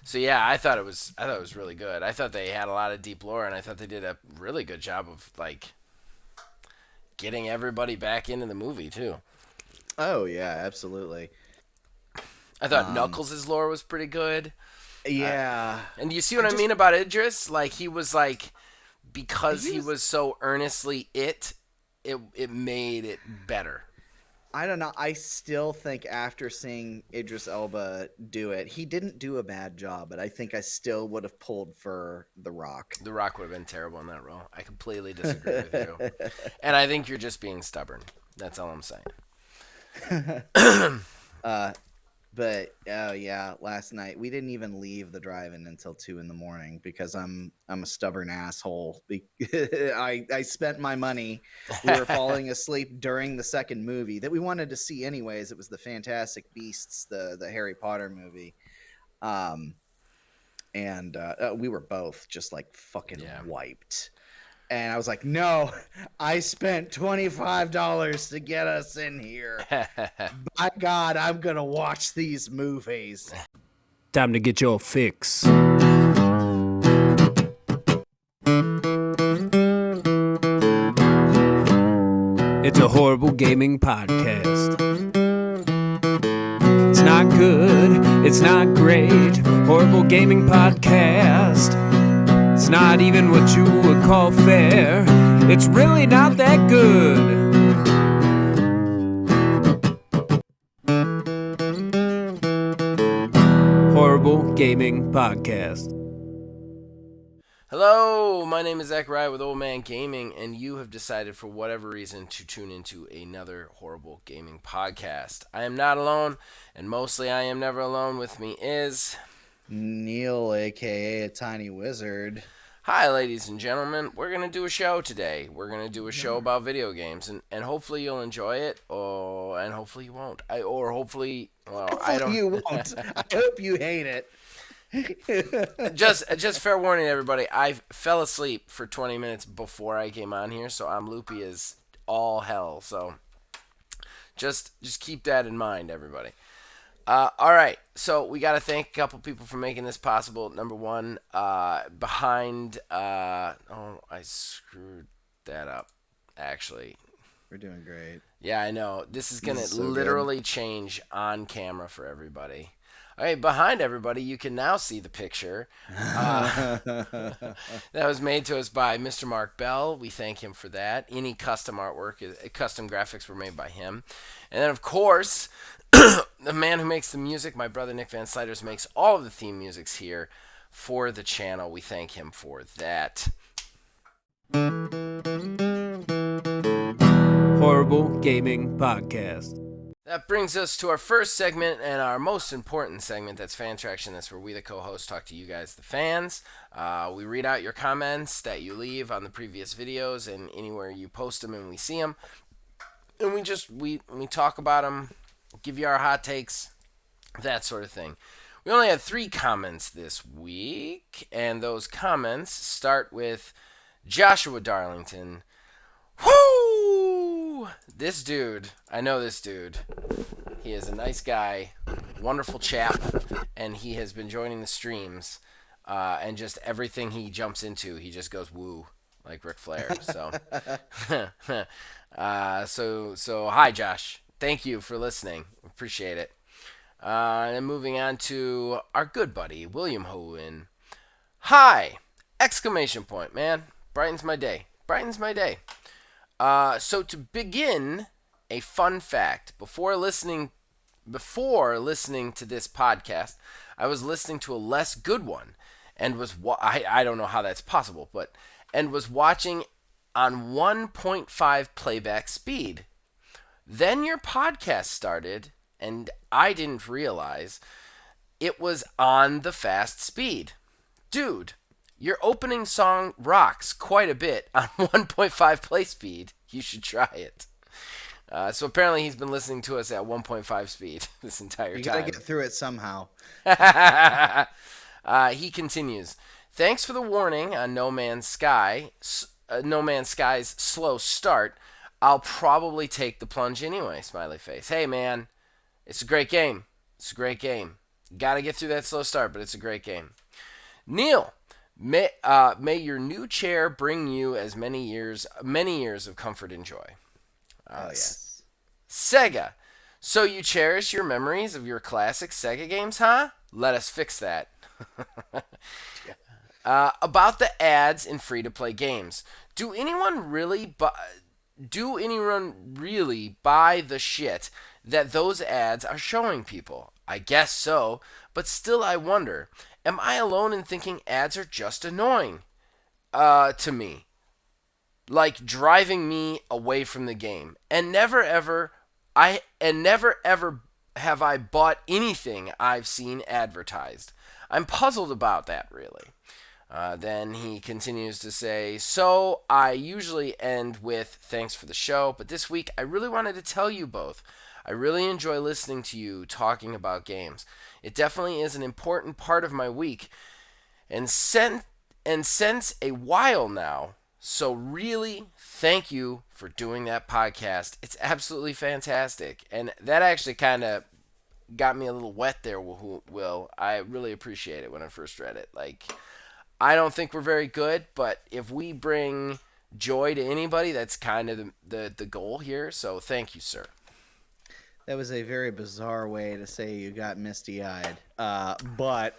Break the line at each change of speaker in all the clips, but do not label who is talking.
So yeah, I thought it was really good. I thought they had a lot of deep lore, and I thought they did a really good job of like getting everybody back into the movie too.
Oh yeah, absolutely.
I thought
Um,
Knuckles' lore was pretty good. Uh,
yeah,
and you see
I
what I
just
mean about Idris? Like he was like because
he
he
was.
was so earnestly it made it better.
I don't know. I still think after seeing Idris Elba do it, he didn't do a bad job, but I think I still would have pulled for The Rock.
The Rock would have been terrible in that role. I completely disagree with you. And I think you're just being stubborn. That's all I'm saying.
uh, But oh yeah, last night we didn't even leave the drive-in until 2 in the morning because I'm a stubborn asshole. I spent my money. We were falling asleep during the second movie that we wanted to see anyways. It was the Fantastic Beasts, the Harry Potter movie. Um, and we were both just like fucking
Yeah.
wiped. And I was like, no, I spent $25 to get us in here. By God, I'm gonna watch these movies.
Time to get your fix. It's a horrible gaming podcast. It's not good, it's not great. Horrible gaming podcast. It's not even what you would call fair. It's really not that good. Horrible Gaming Podcast.
Hello, my name is Zachariah with Old Man Gaming, and you have decided for whatever reason to tune into another horrible gaming podcast. I am not alone, and mostly I am never alone. With me is.
Neil, aka a tiny wizard.
Hi, ladies and gentlemen. We're going to do a show today. We're going to do a
We
show
are.
about video games, and hopefully you'll enjoy it, and hopefully you won't. Or hopefully, well, I
Hopefully
don't.
you won't. I hope you hate it.
just fair warning, everybody. I fell asleep for 20 minutes before I came on here, so I'm loopy as all hell. So just keep that in mind, everybody. All right, so we got to thank a couple people for making this possible. Number one, behind. Oh, I screwed that up. Actually,
We're doing great.
yeah, I know. This is
This
gonna
is so good.
literally change on camera for everybody. All right, behind everybody, you can now see the picture. Uh, that was made to us by Mr. Mark Bell. We thank him for that. Any custom artwork, custom graphics were made by him. And then, of course, the man who makes the music, my brother Nick Van Sliders, makes all of the theme musics here for the channel. We thank him for that.
Horrible Gaming Podcast.
That brings us to our first segment and our most important segment. That's Fan Traction. That's where we, the co-hosts, talk to you guys, the fans. We read out your comments that you leave on the previous videos and anywhere you post them, and we see them. And we talk about them, give you our hot takes, that sort of thing. We only had 3 comments this week, and those comments start with Joshua Darlington. Whoo! This dude, I know this dude. He is a nice guy, wonderful chap, and he has been joining the streams. And just everything he jumps into, he just goes woo, like Ric Flair. So, so hi, Josh. Thank you for listening. Appreciate it. And moving on to our good buddy William Hohen. Hi! Exclamation point, man. Brightens my day. Brightens my day. So to begin, a fun fact. Before listening to this podcast, I was listening to a less good one, and I don't know how that's possible, and was watching on 1.5 playback speed. Then your podcast started, and I didn't realize it was on the fast speed. Dude, your opening song rocks quite a bit on 1.5 play speed. You should try it. So apparently he's been listening to us at 1.5 speed this entire
You gotta get
time.
through it somehow.
He continues. Thanks for the warning on No Man's Sky. No Man's Sky's slow start. I'll probably take the plunge anyway. Smiley face. Hey man, it's a great game. It's a great game. Got to get through that slow start, but it's a great game. Neil, may your new chair bring you as many years of comfort and joy.
Oh yes.
Sega, so you cherish your memories of your classic Sega games, huh? Let us fix that. About the ads in free-to-play games, do anyone really buy the shit that those ads are showing people? I guess so, but still I wonder, am I alone in thinking ads are just annoying to me? Like driving me away from the game. Never ever have I bought anything I've seen advertised. I'm puzzled about that, really. Then he continues to say, so I usually end with thanks for the show, but this week I really wanted to tell you both. I really enjoy listening to you talking about games. It definitely is an important part of my week, and since a while now. So really, thank you for doing that podcast. It's absolutely fantastic, and that actually kind of got me a little wet there. Will, I really appreciate it when I first read it. Like, I don't think we're very good, but if we bring joy to anybody, that's kind of the goal here. So thank you, sir.
That was a very bizarre way to say you got misty-eyed. But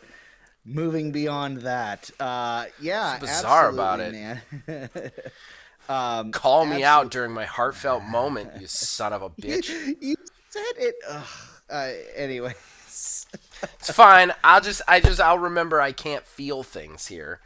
moving beyond that, yeah,
What's bizarre about
absolutely,
it?
man.
Call me out during my heartfelt moment, you son of a bitch.
You said it. Anyways.
It's fine. I'll remember I can't feel things here.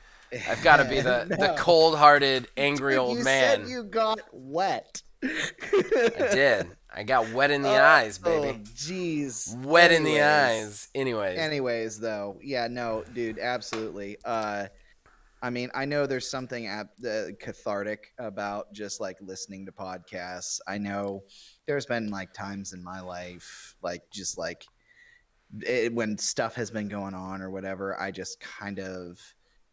I've got to be the cold-hearted, angry old man.
You said you got wet.
I did. I got wet in the eyes, baby.
Oh, jeez.
Wet in the eyes.
Anyways, though, yeah, no, dude, absolutely. I mean, I know there's something cathartic about just like listening to podcasts. I know there's been like times in my life, like just like when stuff has been going on or whatever, I just kind of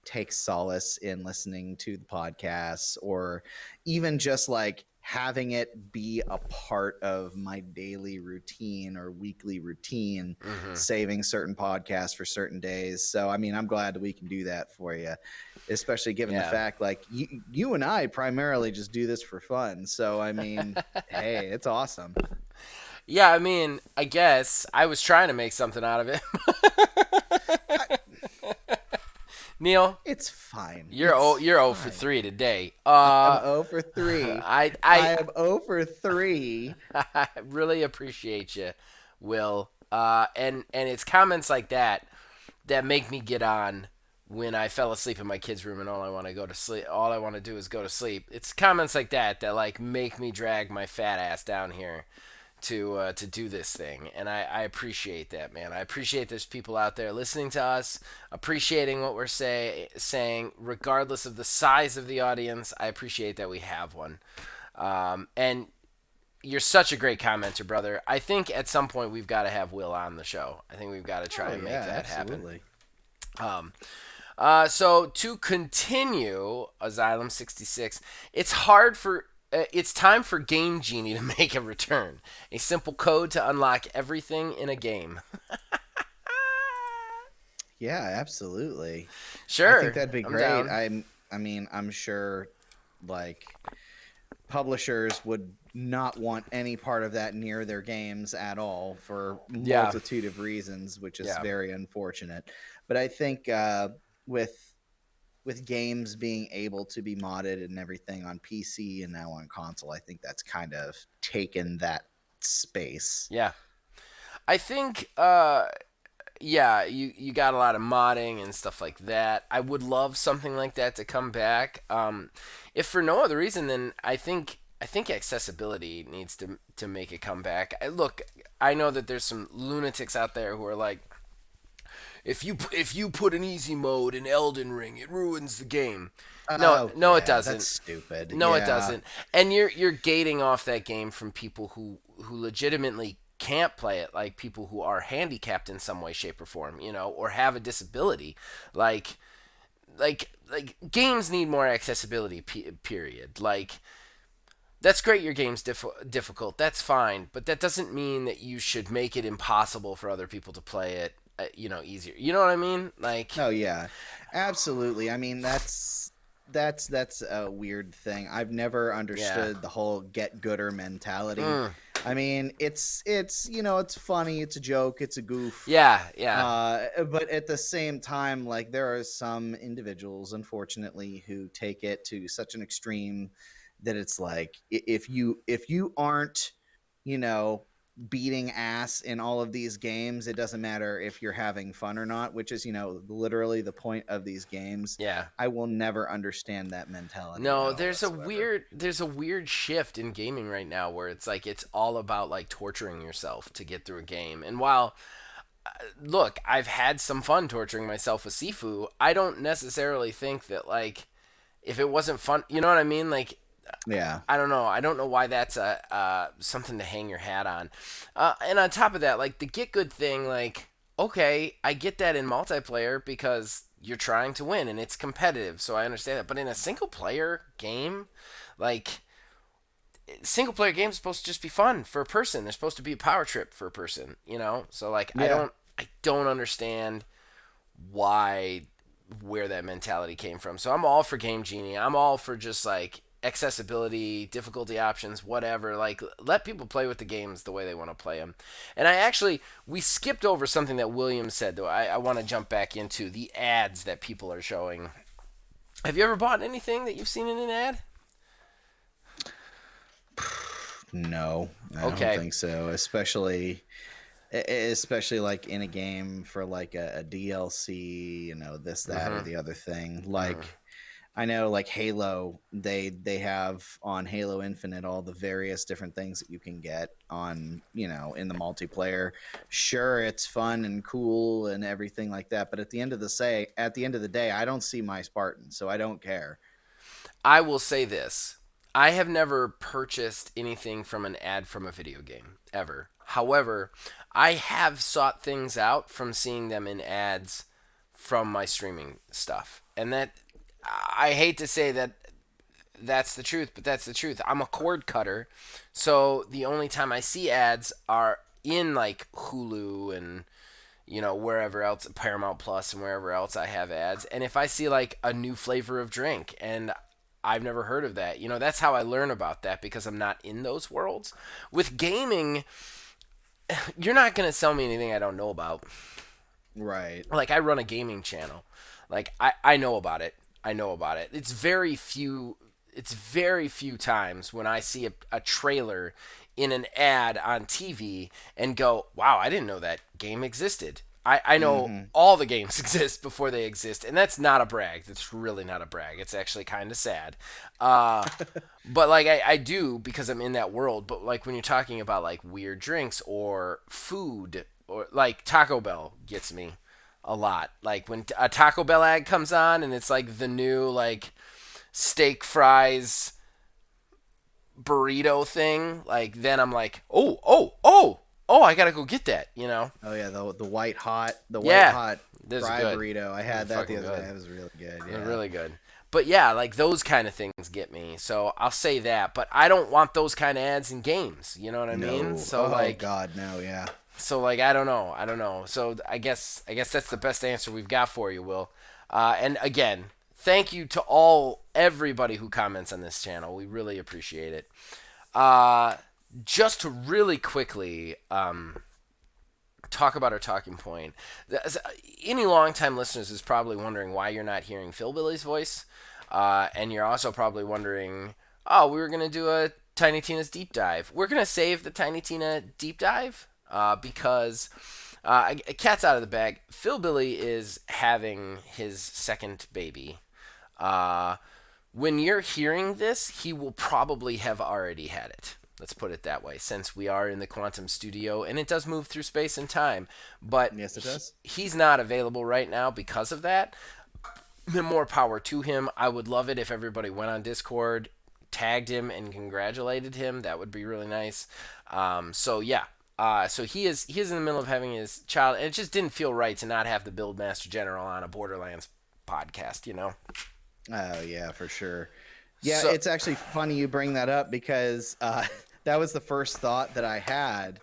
take solace in listening to the podcasts, or even just like having it be a part of my daily routine or weekly routine, saving certain podcasts for certain days. So, I mean, I'm glad that we can do that for you, especially given the fact like you and I primarily just do this for fun. So, I mean, hey, it's awesome.
Yeah, I mean, I guess I was trying to make something out of it. Neil,
it's fine.
You're 0 for 3 today.
I'm 0 for 3. I am 0 for 3.
I really appreciate you, Will. And it's comments like that make me get on when I fell asleep in my kid's room and all I want to do is go to sleep. It's comments like that like make me drag my fat ass down here to do this thing, and I appreciate that, man. I appreciate there's people out there listening to us, appreciating what we're saying, regardless of the size of the audience. I appreciate that we have one, and you're such a great commenter, brother. I think at some point we've got to have Will on the show. I think we've got to try and make that
absolutely.
happen. So to continue, Asylum 66, it's time for Game Genie to make a return. A simple code to unlock everything in a game.
Yeah, absolutely.
Sure.
I think that'd be great.
Down.
I'm sure like publishers would not want any part of that near their games at all for multitude of reasons, which is very unfortunate. But I think with games being able to be modded and everything on PC and now on console, I think that's kind of taken that space.
Yeah. I think, you got a lot of modding and stuff like that. I would love something like that to come back. If for no other reason, then I think accessibility needs to make a comeback. Look, I know that there's some lunatics out there who are like, if you put an easy mode in Elden Ring, it ruins the game. No, it doesn't.
That's stupid.
No, it doesn't. And you're gating off that game from people who legitimately can't play it, like people who are handicapped in some way, shape, or form, or have a disability. Like games need more accessibility. Period. Like, that's great. Your game's difficult. That's fine, but that doesn't mean that you should make it impossible for other people to play it. easier. You know what I mean? Like,
Oh yeah, absolutely. I mean, that's a weird thing. I've never
yeah,
understood the whole get gooder mentality.
mm,
I mean, it's it's funny, it's a joke, it's a goof.
yeah, yeah,
But at the same time, like there are some individuals, unfortunately, who take it to such an extreme that it's like if you aren't, you know, beating ass in all of these games, it doesn't matter if you're having fun or not, which is, literally the point of these games.
yeah.
I will never understand that mentality at
No,
all whatsoever.
there's a weird shift in gaming right now where it's like it's all about like torturing yourself to get through a game. And while look, I've had some fun torturing myself with Sifu, I don't necessarily think that like if it wasn't fun, you know what I mean? Like
Yeah.
I don't know. I don't know why that's a something to hang your hat on. And on top of that, like the get good thing, like okay, I get that in multiplayer because you're trying to win and it's competitive, so I understand that. But in a single player game, like single player games are supposed to just be fun for a person. They're supposed to be a power trip for a person, you know? So like
Yeah.
I don't understand why where that mentality came from. So I'm all for Game Genie. I'm all for just like accessibility, difficulty options, whatever. Like let people play with the games the way they want to play them. And we skipped over something that William said though. I want to jump back into the ads that people are showing. Have you ever bought anything that you've seen in an ad?
No, I don't
Okay.
think so. Especially like in a game for like a DLC, this, that, or
Mm-hmm.
the other thing.
Mm-hmm.
Like I know like Halo, they have on Halo Infinite all the various different things that you can get on, in the multiplayer. Sure, it's fun and cool and everything like that, but at the end of the day, I don't see my Spartan, so I don't care.
I will say this. I have never purchased anything from an ad from a video game, ever. However, I have sought things out from seeing them in ads from my streaming stuff. And I hate to say that that's the truth, but that's the truth. I'm a cord cutter, so the only time I see ads are in like Hulu and wherever else, Paramount Plus and wherever else I have ads. And if I see like a new flavor of drink and I've never heard of that, that's how I learn about that because I'm not in those worlds. With gaming, you're not going to sell me anything I don't know about.
Right.
Like I run a gaming channel. Like I know about it. I know about it. It's very few times when I see a trailer in an ad on TV and go, wow, I didn't know that game existed. I know
Hmm.
all the games exist before they exist, and that's not a brag. That's really not a brag. It's actually kind of sad. Uh, but like I do because I'm in that world. But like when you're talking about like weird drinks or food or like Taco Bell gets me a lot. Like when a Taco Bell ad comes on and it's like the new like steak fries burrito thing, like then I'm like, oh, I gotta go get that.
Oh yeah, the white
Yeah,
hot
those are
fry
good.
burrito. I
Those are
had that the
fucking
other day.
good.
It was really good.
They're
Yeah.
really good. But yeah, like those kind of things get me. So I'll say that. But I don't want those kind of ads in games. You know what I mean?
No.
So
Oh
like,
God, no. Yeah.
I don't know. I don't know. So I guess that's the best answer we've got for you, Will. And again, thank you to everybody who comments on this channel. We really appreciate it. Uh, just to really quickly talk about our talking point. Any longtime listeners is probably wondering why you're not hearing Philbilly's voice, and you're also probably wondering, oh, we were gonna do a Tiny Tina's deep dive. We're gonna save the Tiny Tina deep dive because a cat's out of the bag. Philbilly is having his second baby. Uh, when you're hearing this, he will probably have already had it. Let's put it that way, since we are in the quantum studio and it does move through space and time. But
Yes, it does.
he's not available right now because of that. More power to him. I would love it if everybody went on Discord, tagged him, and congratulated him. That would be really nice. So yeah. So he is in the middle of having his child, and it just didn't feel right to not have the Buildmaster General on a Borderlands podcast.
Oh yeah, for sure. Yeah,
So
it's actually funny you bring that up because that was the first thought that I had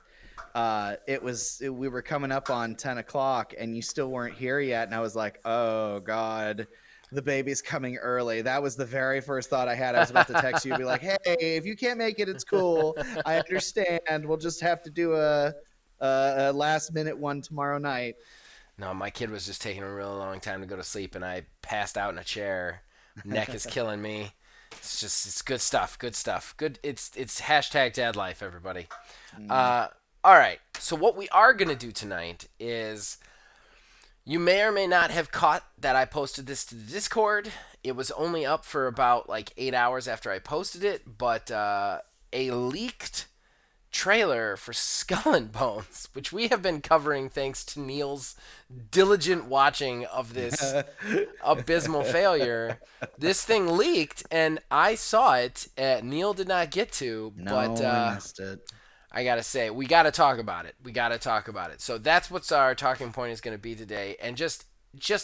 we were coming up on 10 o'clock and you still weren't here yet. And I was like, oh God, the baby's coming early. That was the very first thought I had. I was about to text you and be like, hey, if you can't make it, it's cool. I understand. We'll just have to do a last minute one tomorrow night.
No, my kid was just taking a really long time to go to sleep, and I passed out in a chair. Neck is killing me. It's good stuff. Good stuff. Good. It's hashtag dad life, everybody. All right. So what we are gonna do tonight is, you may or may not have caught that I posted this to the Discord. It was only up for about like 8 hours after I posted it, but a leaked trailer for Skull and Bones, which we have been covering thanks to Neil's diligent watching of this abysmal failure. This thing leaked, and I saw it. Neil did not get to,
No,
but
I missed it.
I gotta say, we gotta talk about it. We gotta talk about it. So that's what our talking point is going to be today. And just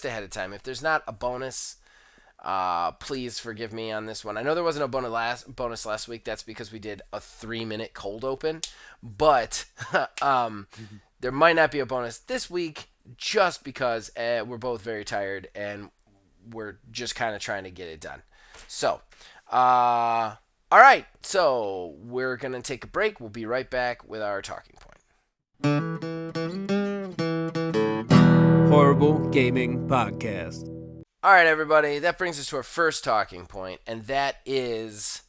ahead of time, if there's not a bonus, please forgive me on this one. I know there wasn't a bonus last week. That's because we did a 3-minute cold open. But there might not be a bonus this week just because we're both very tired and we're just kind of trying to get it done. So, all right. So we're going to take a break. We'll be right back with our talking point.
Horrible Gaming Podcast.
All right, everybody. That brings us to our first talking point, and that is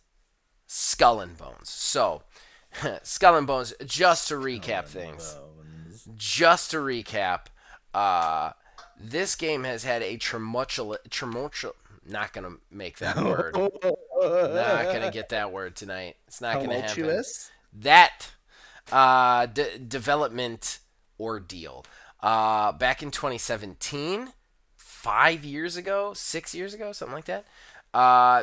Skull and Bones. So, Skull and Bones, just to recap things. Just to recap, this game has had a not going to make that word. Not going to get that word tonight. It's not going to happen. That development ordeal. Back in 2017, 5 years ago, 6 years ago, something like that,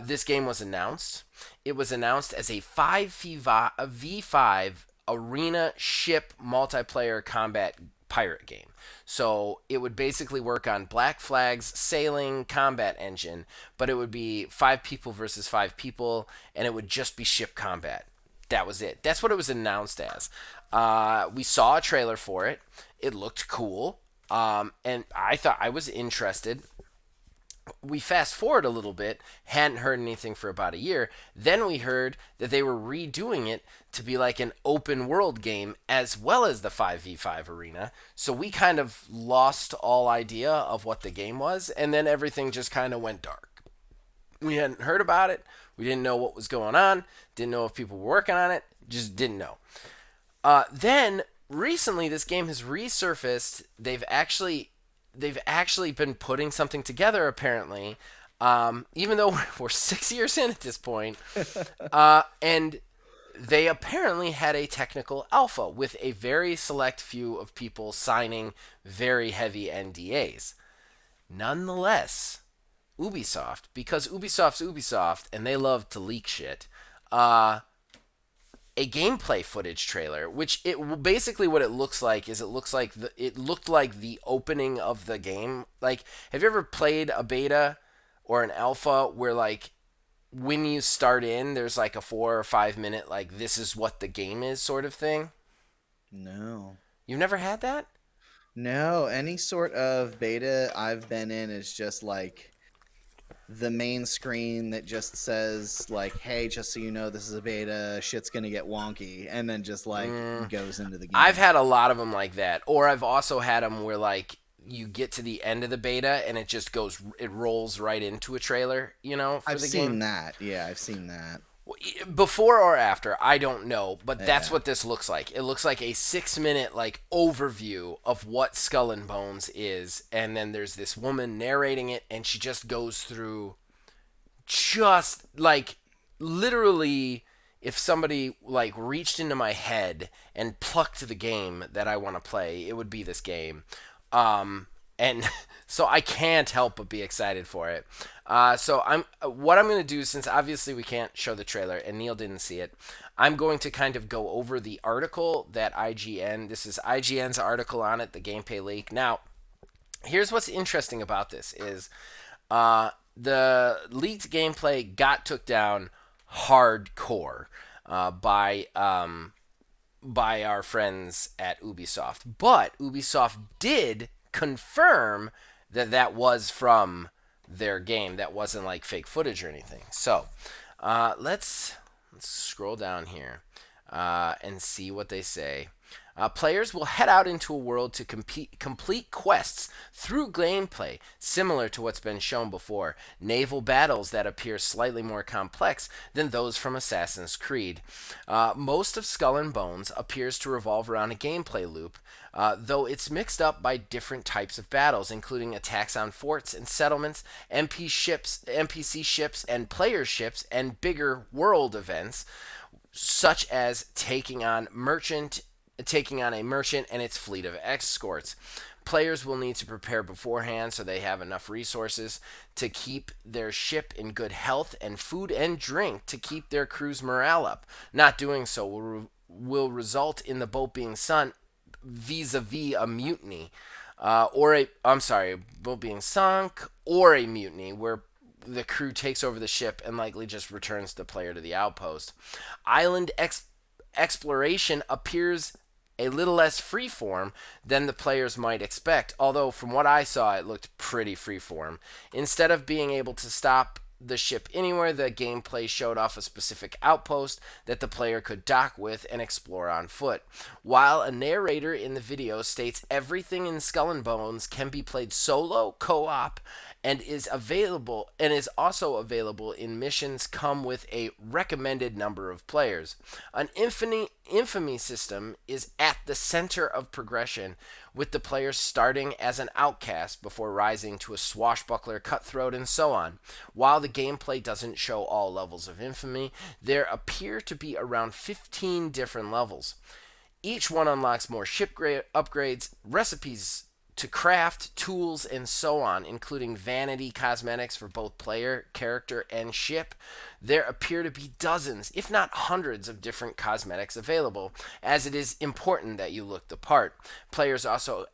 this game was announced. It was announced as a 5v5 arena ship multiplayer combat pirate game. So it would basically work on Black Flag's sailing combat engine, but it would be 5 people versus 5 people, and it would just be ship combat. That was it. That's what it was announced as. We saw a trailer for it. It looked cool, and I thought I was interested. We fast forward a little bit, hadn't heard anything for about a year. Then we heard that they were redoing it to be like an open world game as well as the 5v5 arena. So we kind of lost all idea of what the game was, and then everything just kind of went dark. We hadn't heard about it. We didn't know what was going on. Didn't know if people were working on it. Just didn't know. Then recently, this game has resurfaced. They've actually been putting something together, apparently, even though we're 6 years in at this point. And they apparently had a technical alpha with a very select few of people signing very heavy NDAs. Nonetheless, Ubisoft, because Ubisoft's Ubisoft and they love to leak shit, a gameplay footage trailer, which basically what it looks like is it looked like the opening of the game. Like, have you ever played a beta or an alpha where like when you start in, there's like a 4 or 5 minute like this is what the game is sort of thing?
No.
You've never had that?
No, any sort of beta I've been in is just like the main screen that just says like, hey, just so you know, this is a beta, shit's gonna get wonky, and then just like goes into the game.
I've had a lot of them like that, or I've also had them where like you get to the end of the beta and it rolls right into a trailer, you know, for
I've
the
seen
game.
that. Yeah, I've seen that.
Before or after, I don't know, but that's what this looks like. It looks like a 6-minute like overview of what Skull and Bones is, and then there's this woman narrating it, and she just goes through, just like literally, if somebody like reached into my head and plucked the game that I want to play, it would be this game. And so I can't help but be excited for it. So what I'm going to do, since obviously we can't show the trailer and Neil didn't see it, I'm going to kind of go over the article that this is IGN's article on it, the gameplay leak. Now, here's what's interesting about this is the leaked gameplay got took down hardcore by by our friends at Ubisoft. But Ubisoft did confirm that that was from their game. That wasn't like fake footage or anything. So let's scroll down here and see what they say. Players will head out into a world to complete quests through gameplay, similar to what's been shown before. Naval battles that appear slightly more complex than those from Assassin's Creed. Most of Skull and Bones appears to revolve around a gameplay loop, though it's mixed up by different types of battles, including attacks on forts and settlements, NPC ships, and player ships, and bigger world events, such as taking on a merchant and its fleet of escorts. Players will need to prepare beforehand so they have enough resources to keep their ship in good health and food and drink to keep their crew's morale up. Not doing so will result in the boat being sunk vis-a-vis a mutiny, boat being sunk or a mutiny where the crew takes over the ship and likely just returns the player to the outpost. Island exploration appears a little less freeform than the players might expect, although from what I saw, it looked pretty freeform. Instead of being able to stop the ship anywhere, the gameplay showed off a specific outpost that the player could dock with and explore on foot. While a narrator in the video states everything in Skull and Bones can be played solo, co-op, and is also available in missions come with a recommended number of players. An infamy system is at the center of progression, with the player starting as an outcast before rising to a swashbuckler, cutthroat, and so on. While the gameplay doesn't show all levels of infamy, there appear to be around 15 different levels. Each one unlocks more ship upgrades, recipes to craft, tools, and so on, including vanity cosmetics for both player, character, and ship. There appear to be dozens, if not hundreds, of different cosmetics available, as it is important that you look the part. Players also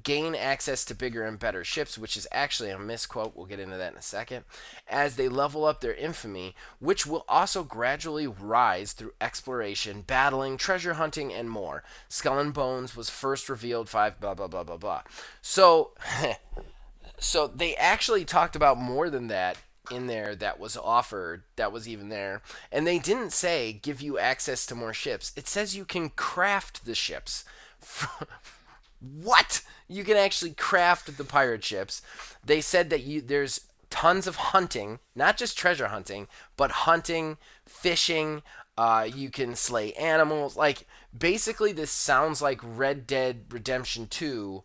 gain access to bigger and better ships, which is actually a misquote. We'll get into that in a second. As they level up their infamy, which will also gradually rise through exploration, battling, treasure hunting, and more. Skull and Bones was first revealed 5 blah blah blah blah blah. So, so they actually talked about more than that in there that was offered, that was even there. And they didn't say give you access to more ships. It says you can craft the ships. What? You can actually craft the pirate ships. They said that there's tons of hunting, not just treasure hunting, but hunting, fishing. You can slay animals. Like, basically, this sounds like Red Dead Redemption 2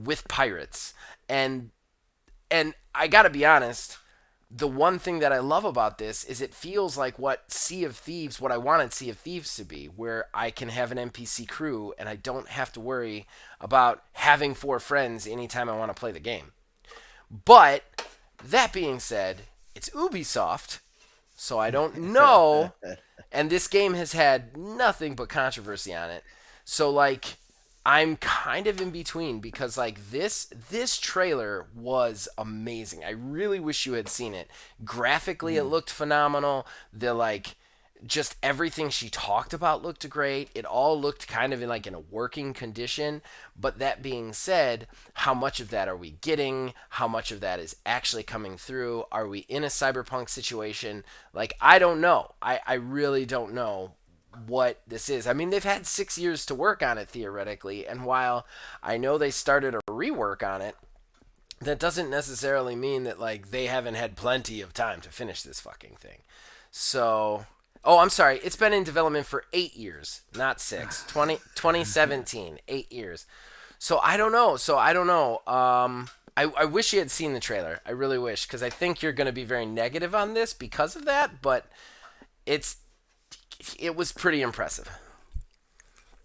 with pirates. And I gotta be honest, the one thing that I love about this is it feels like what I wanted Sea of Thieves to be, where I can have an NPC crew and I don't have to worry about having 4 friends anytime I want to play the game. But that being said, it's Ubisoft, so I don't know, and this game has had nothing but controversy on it. So like I'm kind of in between because like this trailer was amazing. I really wish you had seen it. Graphically it looked phenomenal. The like just everything she talked about looked great. It all looked kind of in a working condition. But that being said, how much of that are we getting? How much of that is actually coming through? Are we in a cyberpunk situation? Like I don't know. I really don't know what this is. I mean, they've had 6 years to work on it theoretically, and while I know they started a rework on it, that doesn't necessarily mean that like they haven't had plenty of time to finish this fucking thing. So, oh, I'm sorry. It's been in development for 8 years, not 6. 2017, 8 years. So I don't know. I wish you had seen the trailer. I really wish, because I think you're going to be very negative on this because of that, but it's it was pretty impressive.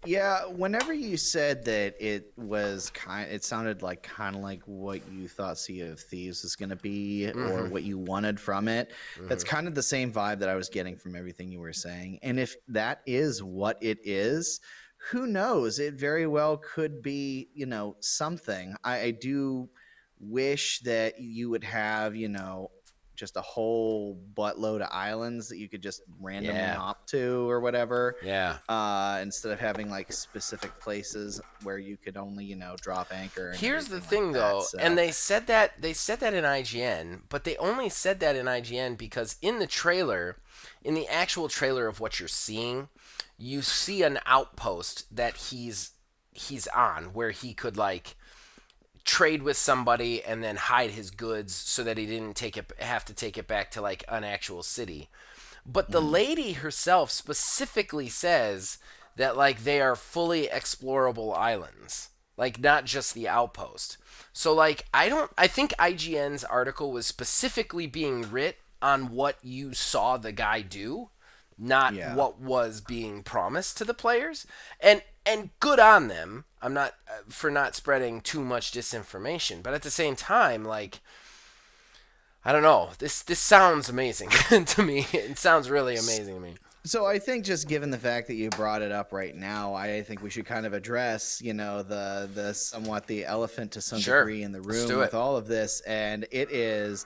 Yeah, whenever you said that it sounded like kind of like what you thought Sea of Thieves was going to be or what you wanted from it. That's kind of the same vibe that I was getting from everything you were saying. And if that is what it is, who knows? It very well could be, something. I do wish that you would have, just a whole buttload of islands that you could just randomly
Yeah.
hop to or whatever.
Yeah.
Instead of having like specific places where you could only, drop anchor and
Here's the
everything like
thing,
that.
though, and
So
they said that in IGN, but they only said that in IGN because in the trailer, in the actual trailer of what you're seeing, you see an outpost that he's on where he could like trade with somebody and then hide his goods so that he didn't have to take it back to like an actual city. But the lady herself specifically says that like they are fully explorable islands, like not just the outpost. So like I think IGN's article was specifically being writ on what you saw the guy do, not
yeah.
what was being promised to the players. And good on them. I'm not for not spreading too much disinformation, but at the same time, like I don't know, this sounds amazing to me. It sounds really amazing to me.
So I think just given the fact that you brought it up right now, I think we should kind of address, the somewhat the elephant to some
Sure.
degree in the
Let's
room
do
with
it.
all of this, and it is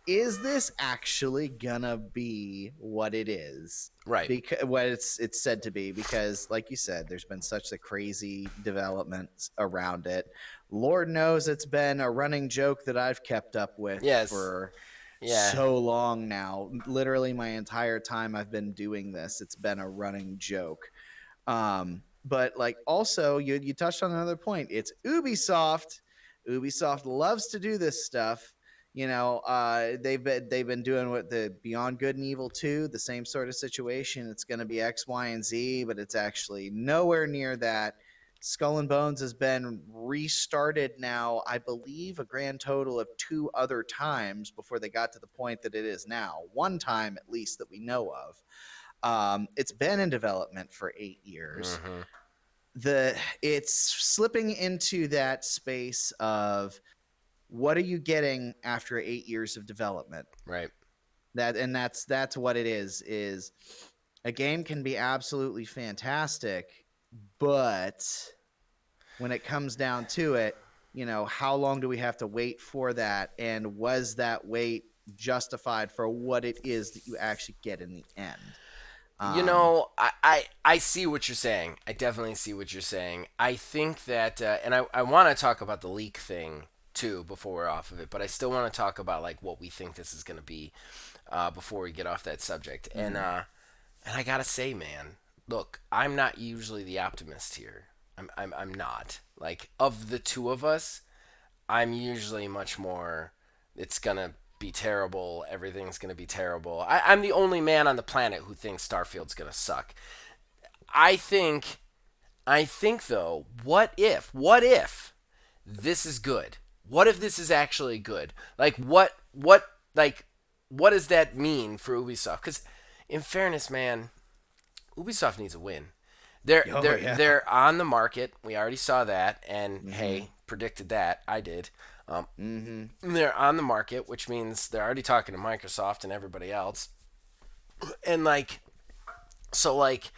this actually gonna be what it is?
Right.
Because what it's said to be, because like you said, there's been such a crazy development around it. Lord knows it's been a running joke that I've kept up with
Yes.
for
Yeah.
so long now. Literally my entire time I've been doing this, it's been a running joke. But like also you touched on another point. It's Ubisoft. Ubisoft loves to do this stuff. They've been doing what the Beyond Good and Evil 2, the same sort of situation. It's going to be X, Y, and Z, but it's actually nowhere near that. Skull and Bones has been restarted now, I believe, a grand total of 2 other times before they got to the point that it is now. One time, at least, that we know of. It's been in development for 8 years. It's slipping into that space of what are you getting after 8 years of development?
Right.
That's what it is a game can be absolutely fantastic, but when it comes down to it, how long do we have to wait for that? And was that wait justified for what it is that you actually get in the end?
I see what you're saying. I definitely see what you're saying. I think that, and I want to talk about the leak thing too before we're off of it, but I still want to talk about like what we think this is going to be before we get off that subject. And I gotta say, man, look, I'm not usually the optimist here. I'm not. Like of the two of us, I'm usually much more. It's gonna be terrible. Everything's gonna be terrible. I'm the only man on the planet who thinks Starfield's gonna suck. I think. I think though. What if? What if this is good? What if this is actually good? Like what? What? Like what does that mean for Ubisoft? Because in fairness, man, Ubisoft needs a win. They're on the market. We already saw that, and hey, predicted that. I did. They're on the market, which means they're already talking to Microsoft and everybody else. And like, so like,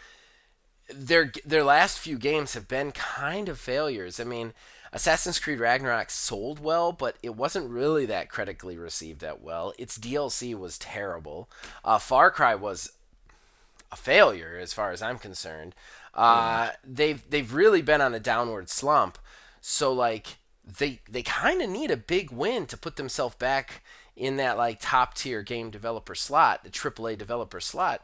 their last few games have been kind of failures. I mean, Assassin's Creed Ragnarok sold well, but it wasn't really that critically received that well. Its DLC was terrible. Far Cry was a failure as far as I'm concerned. They've really been on a downward slump. So like they kind of need a big win to put themselves back in that like top tier game developer slot, the AAA developer slot.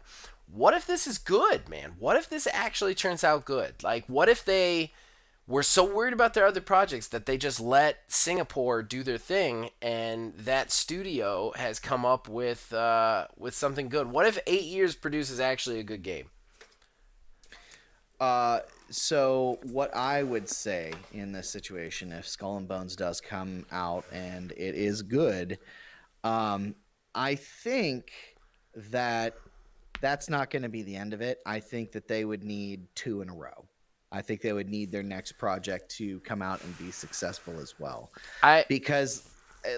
What if this is good, man? What if this actually turns out good? Like what if they were so worried about their other projects that they just let Singapore do their thing, and that studio has come up with something good. What if 8 years produces actually a good game?
So what I would say in this situation, if Skull and Bones does come out and it is good, I think that that's not going to be the end of it. I think that they would need 2 in a row. I think they would need their next project to come out and be successful as well. Because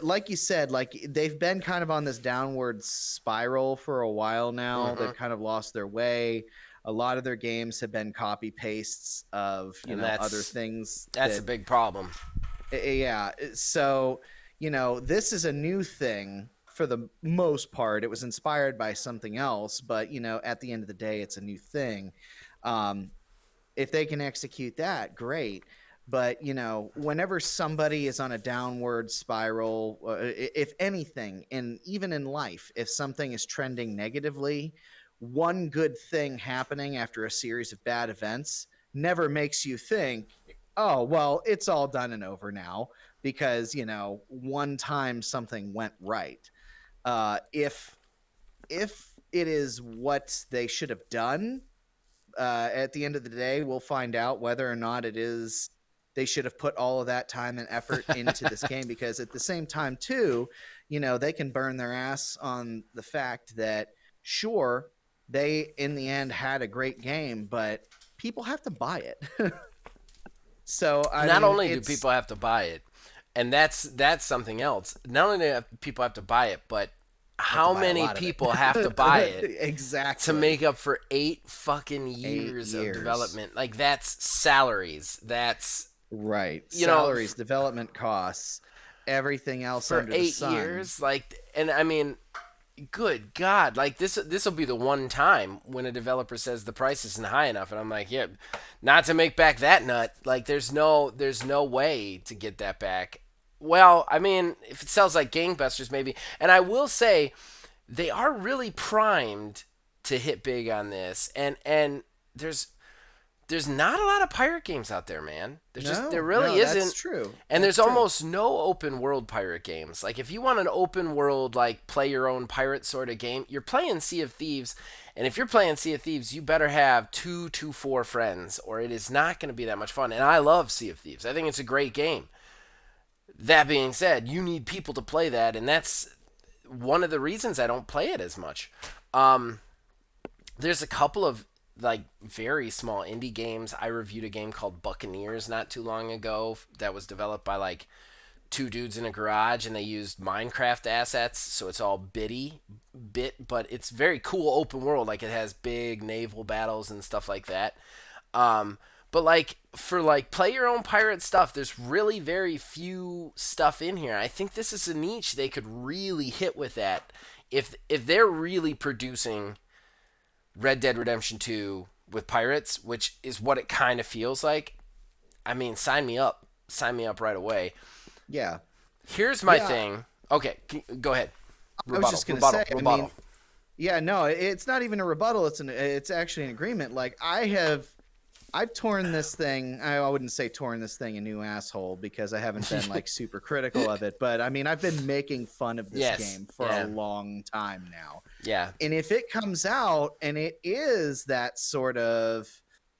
like you said, like they've been kind of on this downward spiral for a while now. They've kind of lost their way. A lot of their games have been copy pastes of, other things.
That's a big problem.
Yeah. So, this is a new thing for the most part. It was inspired by something else, but at the end of the day, it's a new thing. Um, if they can execute that, great. But whenever somebody is on a downward spiral, if anything, and even in life, if something is trending negatively, one good thing happening after a series of bad events never makes you think, oh well, it's all done and over now, because one time something went right. If it is what they should have done, at the end of the day, we'll find out whether or not it is they should have put all of that time and effort into this game. Because at the same time, too, they can burn their ass on the fact that, sure, they in the end had a great game, but people have to buy it. So I
Not
mean,
only do
it's
people have to buy it, and that's something else. Not only do people have to buy it, but
have to
how
buy a
many
lot of
people have to buy
it.
it to
Exactly.
make up for 8 fucking
8
years of
years.
development? Like, that's salaries. That's,
Right.
you know,
Salaries, development costs, everything else
for
under the
eight
sun.
years. Like, and I mean, good God, like this will be the one time when a developer says the price isn't high enough, and I'm like, yeah, not to make back that nut. Like, there's no way to get that back. Well, I mean, if it sells like gangbusters, maybe. And I will say, they are really primed to hit big on this, and there's there's not a lot of pirate games out there, man. There
No,
really
no, that's
isn't.
true.
And
That's
there's
true.
almost no open world pirate games. Like, if you want an open world, like, play your own pirate sort of game, you're playing Sea of Thieves. And if you're playing Sea of Thieves, you better have two to four friends, or it is not going to be that much fun. And I love Sea of Thieves. I think it's a great game. That being said, you need people to play that, and that's one of the reasons I don't play it as much. Um, there's a couple of, like, very small indie games. I reviewed a game called Buccaneers not too long ago that was developed by, like, two dudes in a garage, and they used Minecraft assets, so it's all but it's very cool open world. Like, it has big naval battles and stuff like that. Um, but, like, for, like, play your own pirate stuff, there's really very few stuff in here. I think this is a niche they could really hit with that if they're really producing Red Dead Redemption 2 with pirates, which is what it kind of feels like. I mean, sign me up. Sign me up right away.
Yeah.
Here's my
Yeah.
thing. Okay, go ahead.
I was
Rebuttal,
just going to
rebuttal,
say, I
rebuttal.
mean, yeah, no, it's not even a rebuttal. It's actually an agreement. Like, I've torn this thing. I wouldn't say torn this thing a new asshole, because I haven't been like super critical of it. But I mean, I've been making fun of this
Yes.
game for a
Yeah.
long time now.
Yeah.
And if it comes out and it is that sort of,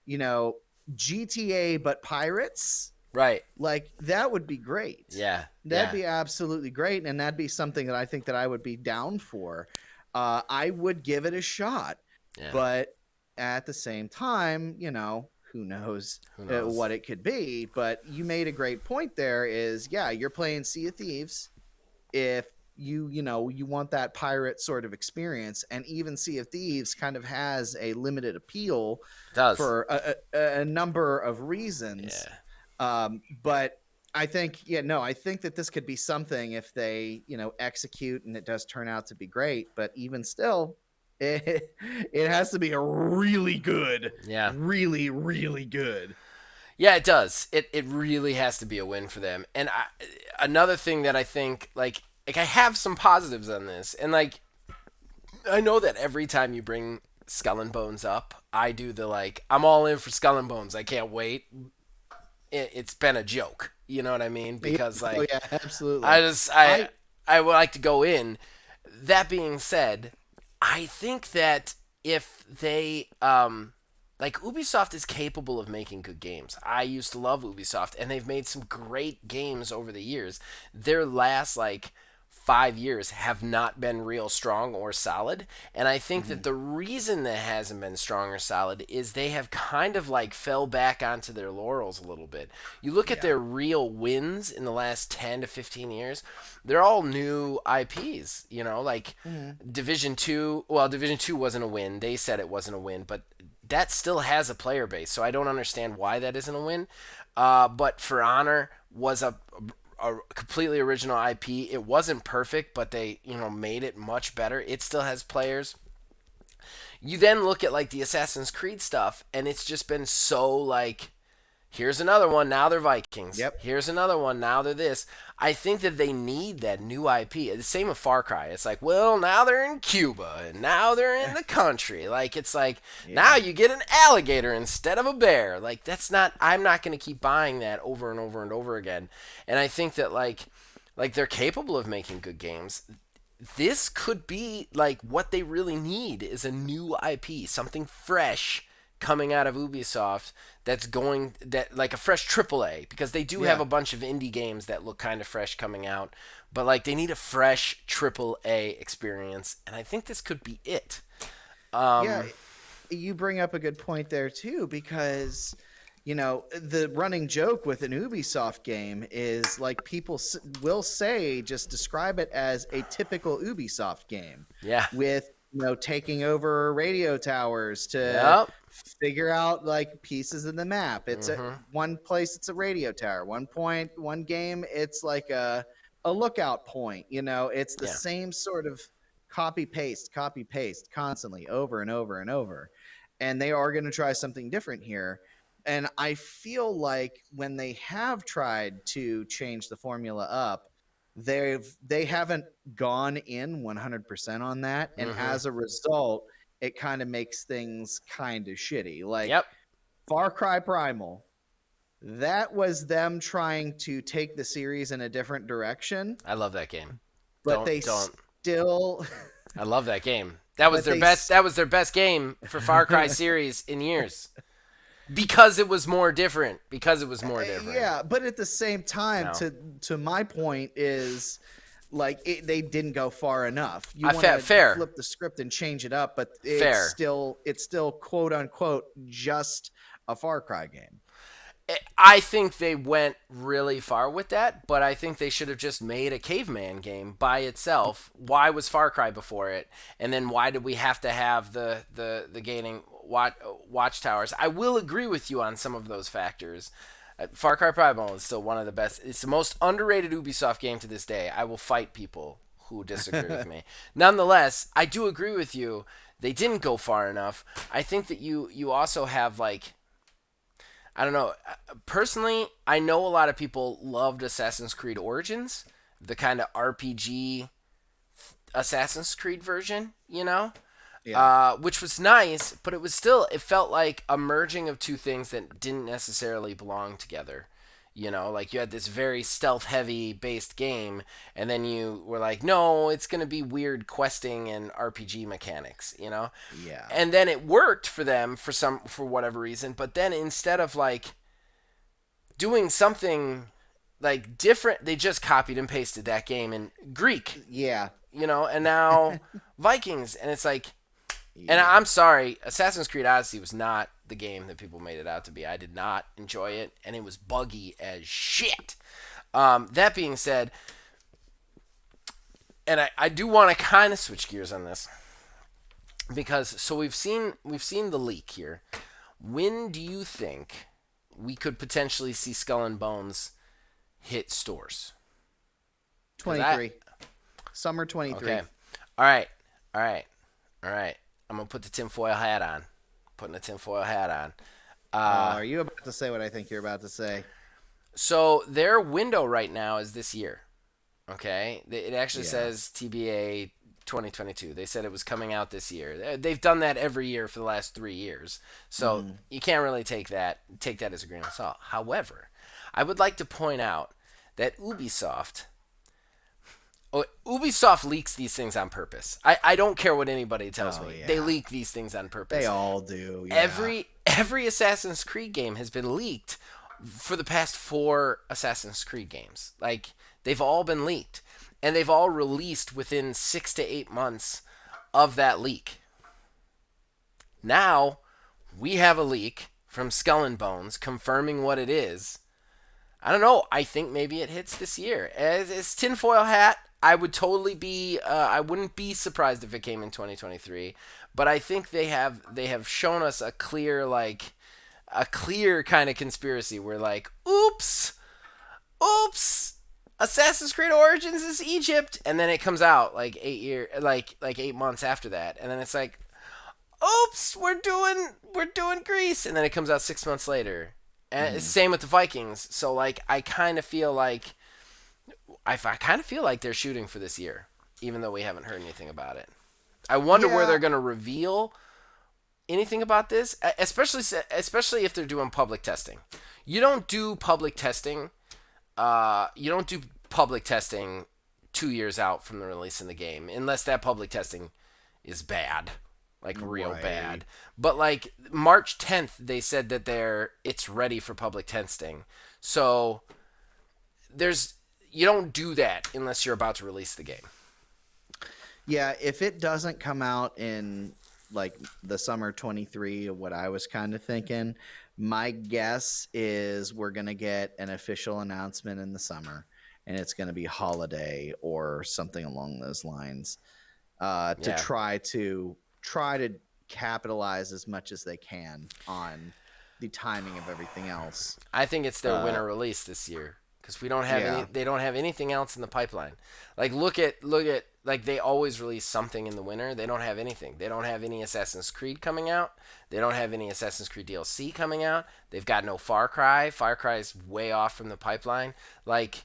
you know, GTA but pirates,
Right.
like, that would be great.
Yeah.
That'd
Yeah.
be absolutely great, and that'd be something that I think that I would be down for. I would give it a shot,
Yeah.
but at the same time, who knows,
Who knows?
what it could be. But you made a great point there. Is, yeah, you're playing Sea of Thieves. If you want that pirate sort of experience, and even Sea of Thieves kind of has a limited appeal
It does.
for a number of reasons.
Yeah.
But I think, yeah, no, I think that this could be something if they, execute and it does turn out to be great. But even still, it has to be a really good,
Yeah.
really, really good.
Yeah, it does. It really has to be a win for them. And another thing that I think, like I have some positives on this, and, like, I know that every time you bring Skull and Bones up, I do the, like, I'm all in for Skull and Bones. I can't wait. It's been a joke. You know what I mean? Because,
Oh
like,
yeah, absolutely.
I just I would like to go in. That being said, I think that if they like, Ubisoft is capable of making good games. I used to love Ubisoft, and they've made some great games over the years. Their last, like, 5 years have not been real strong or solid. And I think
Mhm.
that the reason that hasn't been strong or solid is they have kind of, like, fell back onto their laurels a little bit. You look at
Yeah.
their real wins in the last 10 to 15 years, they're all new IPs, like
Mhm.
Division 2. Well, Division 2 wasn't a win. They said it wasn't a win, but that still has a player base, so I don't understand why that isn't a win. But For Honor was a completely original IP. It wasn't perfect, but they, made it much better. It still has players. You then look at like the Assassin's Creed stuff, and it's just been so like, here's another one, now they're Vikings.
Yep.
Here's another one, now they're this. I think that they need that new IP. The same with Far Cry. It's like, well, now they're in Cuba, and now they're in the country. Like, it's like, now
Yeah.
you get an alligator instead of a bear. Like, I'm not going to keep buying that over and over and over again. And I think that, like they're capable of making good games. This could be like what they really need is a new IP, something fresh coming out of Ubisoft that like a fresh AAA, because they do have
Yeah.
a bunch of indie games that look kind of fresh coming out, but like they need a fresh AAA experience, and I think this could be it.
Yeah, you bring up a good point there too, because the running joke with an Ubisoft game is like people will say, just describe it as a typical Ubisoft game
Yeah.
with taking over radio towers to
Yep.
figure out like pieces of the map. It's at
Mhm.
one place it's a radio tower, one game it's like a lookout point. It's the
Yeah.
same sort of copy paste constantly over and over and over, and they are going to try something different here. And I feel like when they have tried to change the formula up, they haven't gone in 100% on that, and
Mhm.
as a result it kind of makes things kind of shitty. Like
Yep.
Far Cry Primal, that was them trying to take the series in a different direction,
I love that game.
but they
Don't.
still
I love that game. That was
but
their
they
best. That was their best game for Far Cry series in years. Because it was more different. Because it was more different.
yeah, but at the same time,
No.
to my point is like they didn't go far enough. You
I
want to
fair.
flip the script and change it up, but
Fair.
it's still quote unquote just a Far Cry game.
I think they went really far with that, but I think they should have just made a caveman game by itself. Why was Far Cry before it? And then why did we have to have the gaining watchtowers? I will agree with you on some of those factors. Far Cry Primal is still one of the best. It's the most underrated Ubisoft game to this day. I will fight people who disagree with me. Nonetheless, I do agree with you. They didn't go far enough. I think that you also have like, I don't know. Personally, I know a lot of people loved Assassin's Creed Origins, the kind of RPG Assassin's Creed version,
Yeah.
which was nice, but it felt like a merging of two things that didn't necessarily belong together. Like you had this very stealth heavy based game, and then you were like, no, it's going to be weird questing and RPG mechanics.
Yeah.
And then it worked for them for whatever reason, but then instead of like doing something like different, they just copied and pasted that game in Greek,
Yeah.
and now Vikings, and it's like, and
Yeah.
I'm sorry, Assassin's Creed Odyssey was not the game that people made it out to be. I did not enjoy it, and it was buggy as shit. That being said, and I do want to kind of switch gears on this, because so we've seen the leak here. When do you think we could potentially see Skull and Bones hit stores?
23. Summer 23.
Okay. All right. All right. All right. I'm gonna put the tinfoil hat on. Putting the tinfoil hat on.
Are you about to say what I think you're about to say?
So their window right now is this year. Okay. It actually
Yeah.
says TBA 2022. They said it was coming out this year. They've done that every year for the last 3 years. So you can't really take that as a grain of salt. However, I would like to point out that Ubisoft leaks these things on purpose. I don't care what anybody tells me.
yeah.
They leak these things on purpose.
They all do. Yeah.
Every Assassin's Creed game has been leaked for the past 4 Assassin's Creed games. Like, they've all been leaked. And they've all released within 6 to 8 months of that leak. Now, we have a leak from Skull and Bones confirming what it is. I don't know. I think maybe it hits this year. It's tinfoil hat. I would totally be. I wouldn't be surprised if it came in 2023. But I think they have shown us a clear kind of conspiracy. Where like, oops, Assassin's Creed Origins is Egypt, and then it comes out like 8 months after that, and then it's like, oops, we're doing Greece, and then it comes out 6 months later. And it's
Mhm.
same with the Vikings. So like, I kind of feel like they're shooting for this year, even though we haven't heard anything about it. I wonder where
Yeah,
they're gonna reveal anything about this, especially if they're doing public testing. You don't do public testing. You don't do public testing 2 years out from the release in the game, unless that public testing is bad, like real
right.
bad. But like March 10th, they said that it's ready for public testing. So there's you don't do that unless you're about to release the game.
Yeah, if it doesn't come out in like the summer 23 of what I was kind of thinking, my guess is we're going to get an official announcement in the summer and it's going to be holiday or something along those lines to
Yeah,
try to capitalize as much as they can on the timing of everything else.
I think it's their
Uh,
winter release this year because we don't have any.
yeah.
They don't have anything else in the pipeline. Like look at like they always release something in the winter. They don't have anything. They don't have any Assassin's Creed coming out. They don't have any Assassin's Creed DLC coming out. They've got no Far Cry. Far Cry is way off from the pipeline. Like,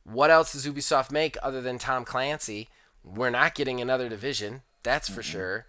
what else does Ubisoft make other than Tom Clancy? We're not getting another Division. That's for
Mm-mm.
sure.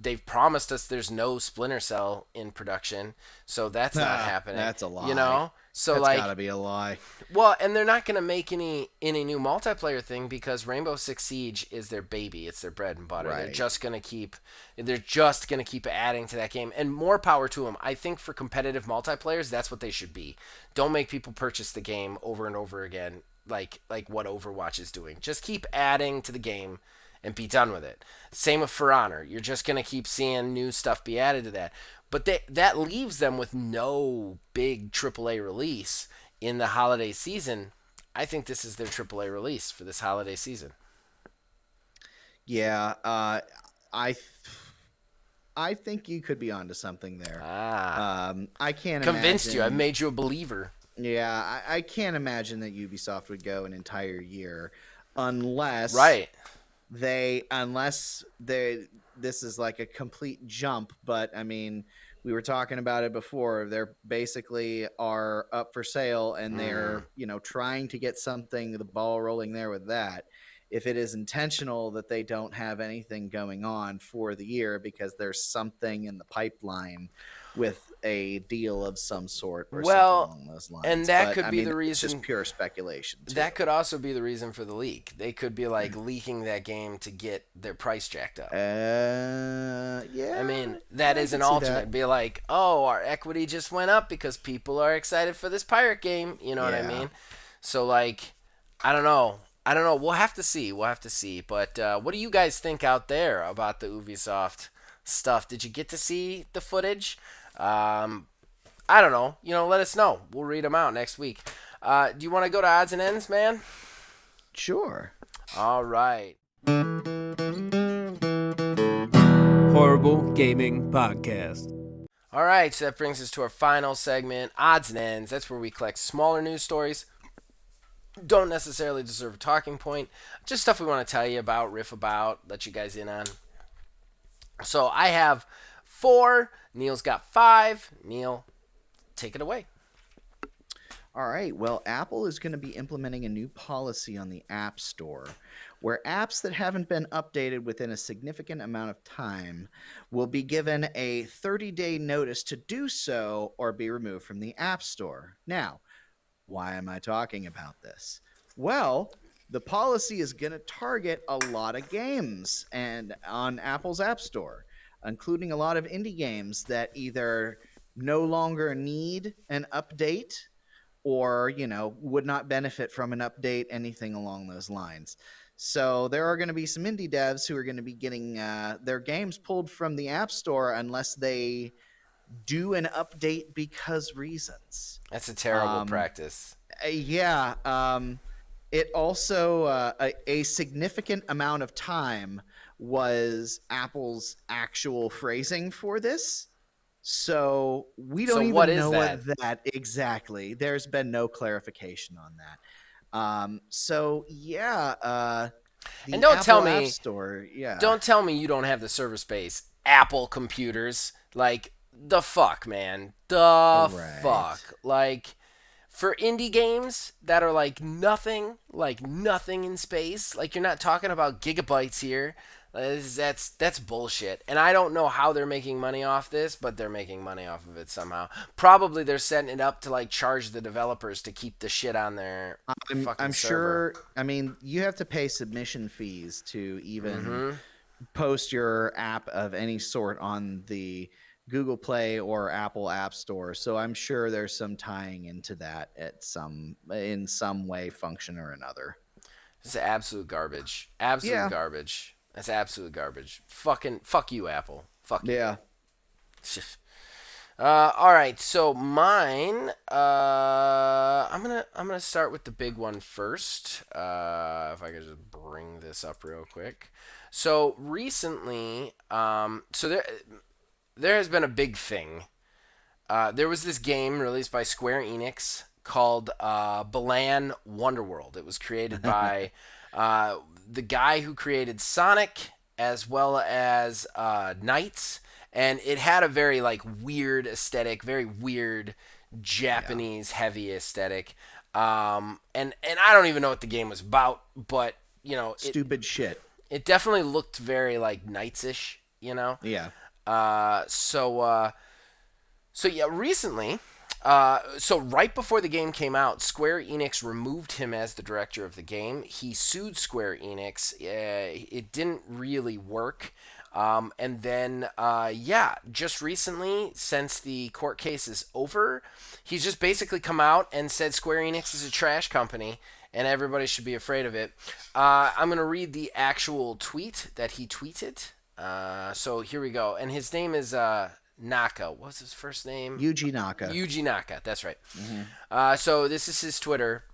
They've promised us there's no Splinter Cell in production, so that's not
Ah,
happening.
that's a
You
lie.
know, so
That's got
like,
to be a lie.
well, and they're not gonna make any new multiplayer thing because Rainbow Six Siege is their baby. It's their bread and butter. They're
Right.
just gonna keep adding to that game, and more power to them. I think for competitive multiplayers, that's what they should be. Don't make people purchase the game over and over again, like what Overwatch is doing. Just keep adding to the game and be done with it. Same with For Honor. You're just gonna keep seeing new stuff be added to that. But that leaves them with no big AAA release in the holiday season. I think this is their AAA release for this holiday season.
Yeah, I th- I think you could be onto something there.
Ah,
I can't
convinced you. I've
imagine.
made you a believer.
Yeah, I can't imagine that Ubisoft would go an entire year unless
Right.
unless they this is like a complete jump. But I mean, we were talking about it before. They're basically are up for sale and
Mm.
they're trying to get something the ball rolling there with that. If it is intentional that they don't have anything going on for the year because there's something in the pipeline with a deal of some sort or something
Well,
along those
and
lines.
that
But
could
I
be
mean,
the
it's just
reason.
pure speculation too.
That could also be the reason for the leak. They could be like leaking that game to get their price jacked up. I
Yeah,
mean, that
I
is an
could see that.
alternate. Be like, oh, our equity just went up because people are excited for this pirate game. You know what I
Yeah.
mean? So, like, I don't know. I don't know. We'll have to see. We'll have to see. But what do you guys think out there about the Ubisoft stuff? Did you get to see the footage? Um, I don't know. Let us know. We'll read them out next week. Do you want to go to odds and ends, man?
Sure.
All right.
Horrible Gaming Podcast.
All right, so that brings us to our final segment, odds and ends. That's where we collect smaller news stories. Don't necessarily deserve a talking point. Just stuff we want to tell you about, riff about, let you guys in on. So I have 4. Neil's got 5. Neil, take it away.
All right. Well, Apple is going to be implementing a new policy on the App Store where apps that haven't been updated within a significant amount of time will be given a 30-day notice to do so or be removed from the App Store. Now, why am I talking about this? Well, the policy is going to target a lot of games and on Apple's App Store, including a lot of indie games that either no longer need an update or would not benefit from an update, anything along those lines. So there are going to be some indie devs who are going to be getting their games pulled from the App Store unless they do an update because reasons.
That's a terrible
um,
practice.
yeah. It also a significant amount of time was Apple's actual phrasing for this. So we
So
don't
what
even
is
know
that?
what that exactly. There's been no clarification on that. So yeah,
And
the Apple App Store, yeah.
don't tell me you don't have the server space. Apple computers, like the fuck, man, the
Right.
fuck, like for indie games that are like nothing in space, like you're not talking about gigabytes here. That's bullshit. And I don't know how they're making money off this, but they're making money off of it somehow. Probably they're setting it up to like charge the developers to keep the shit on their
I'm
fucking server.
sure. I mean, you have to pay submission fees to even
Mm-hmm.
post your app of any sort on the Google Play or Apple App Store. So I'm sure there's some tying into that in some way, function or another.
This is absolute garbage. Absolute
Yeah.
garbage. That's absolute garbage. Fucking fuck you, Apple. Fuck you.
Yeah.
All right, so mine. I'm gonna start with the big one first. If I could just bring this up real quick. So recently, so there has been a big thing. There was this game released by Square Enix called Balan Wonderworld. It was created by the guy who created Sonic as well as Knights, and it had a very like weird aesthetic, very weird
Yeah.
Japanese heavy aesthetic. And I don't even know what the game was about, but you know
Stupid shit.
it definitely looked very like Knights-ish, you know.
Yeah.
Uh, so uh, so yeah, recently, so right before the game came out, Square Enix removed him as the director of the game. He sued Square Enix. It didn't really work. And then, yeah, just recently, since the court case is over, he's just basically come out and said Square Enix is a trash company and everybody should be afraid of it. I'm going to read the actual tweet that he tweeted. So here we go. And his name is Naka. What's his first name?
Yuji Naka.
Yuji Naka. That's right.
Hmm.
So this is his Twitter.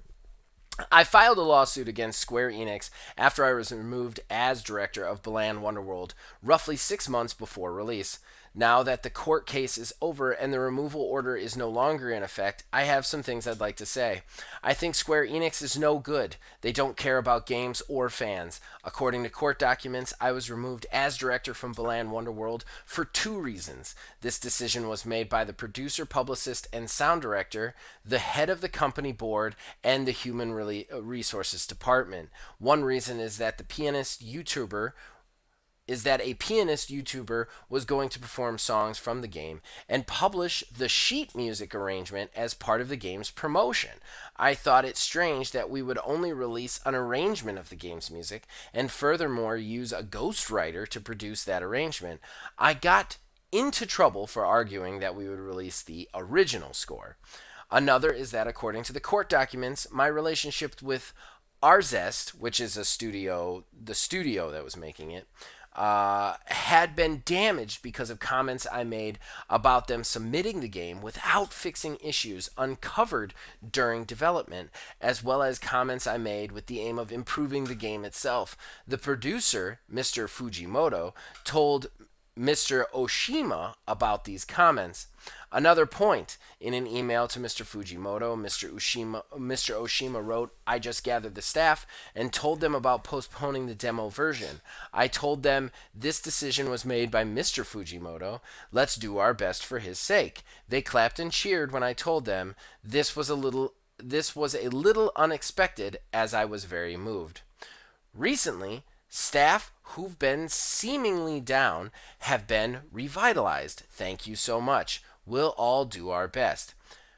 I filed a lawsuit against Square Enix after I was removed as director of Balan Wonderworld roughly 6 months before release. Now that the court case is over and the removal order is no longer in effect, I have some things I'd like to say. I think Square Enix is no good. They don't care about games or fans. According to court documents, I was removed as director from Balan Wonderworld for two reasons. This decision was made by the producer, publicist, and sound director, the head of the company board, and the human resources department. One reason is that a pianist YouTuber was going to perform songs from the game and publish the sheet music arrangement as part of the game's promotion. I thought it strange that we would only release an arrangement of the game's music and furthermore use a ghostwriter to produce that arrangement. I got into trouble for arguing that we would release the original score. Another is that according to the court documents, my relationship with Arzest, which is the studio that was making it, had been damaged because of comments I made about them submitting the game without fixing issues uncovered during development, as well as comments I made with the aim of improving the game itself. The producer, Mr. Fujimoto, told Mr. Oshima about these comments. Another point, in an email to Mr. Fujimoto, Mr. Oshima wrote, I just gathered the staff and told them about postponing the demo version. I told them this decision was made by Mr. Fujimoto. Let's do our best for his sake. They clapped and cheered when I told them this was a little unexpected as I was very moved. Recently, staff who've been seemingly down have been revitalized. Thank you so much. We'll all do our best.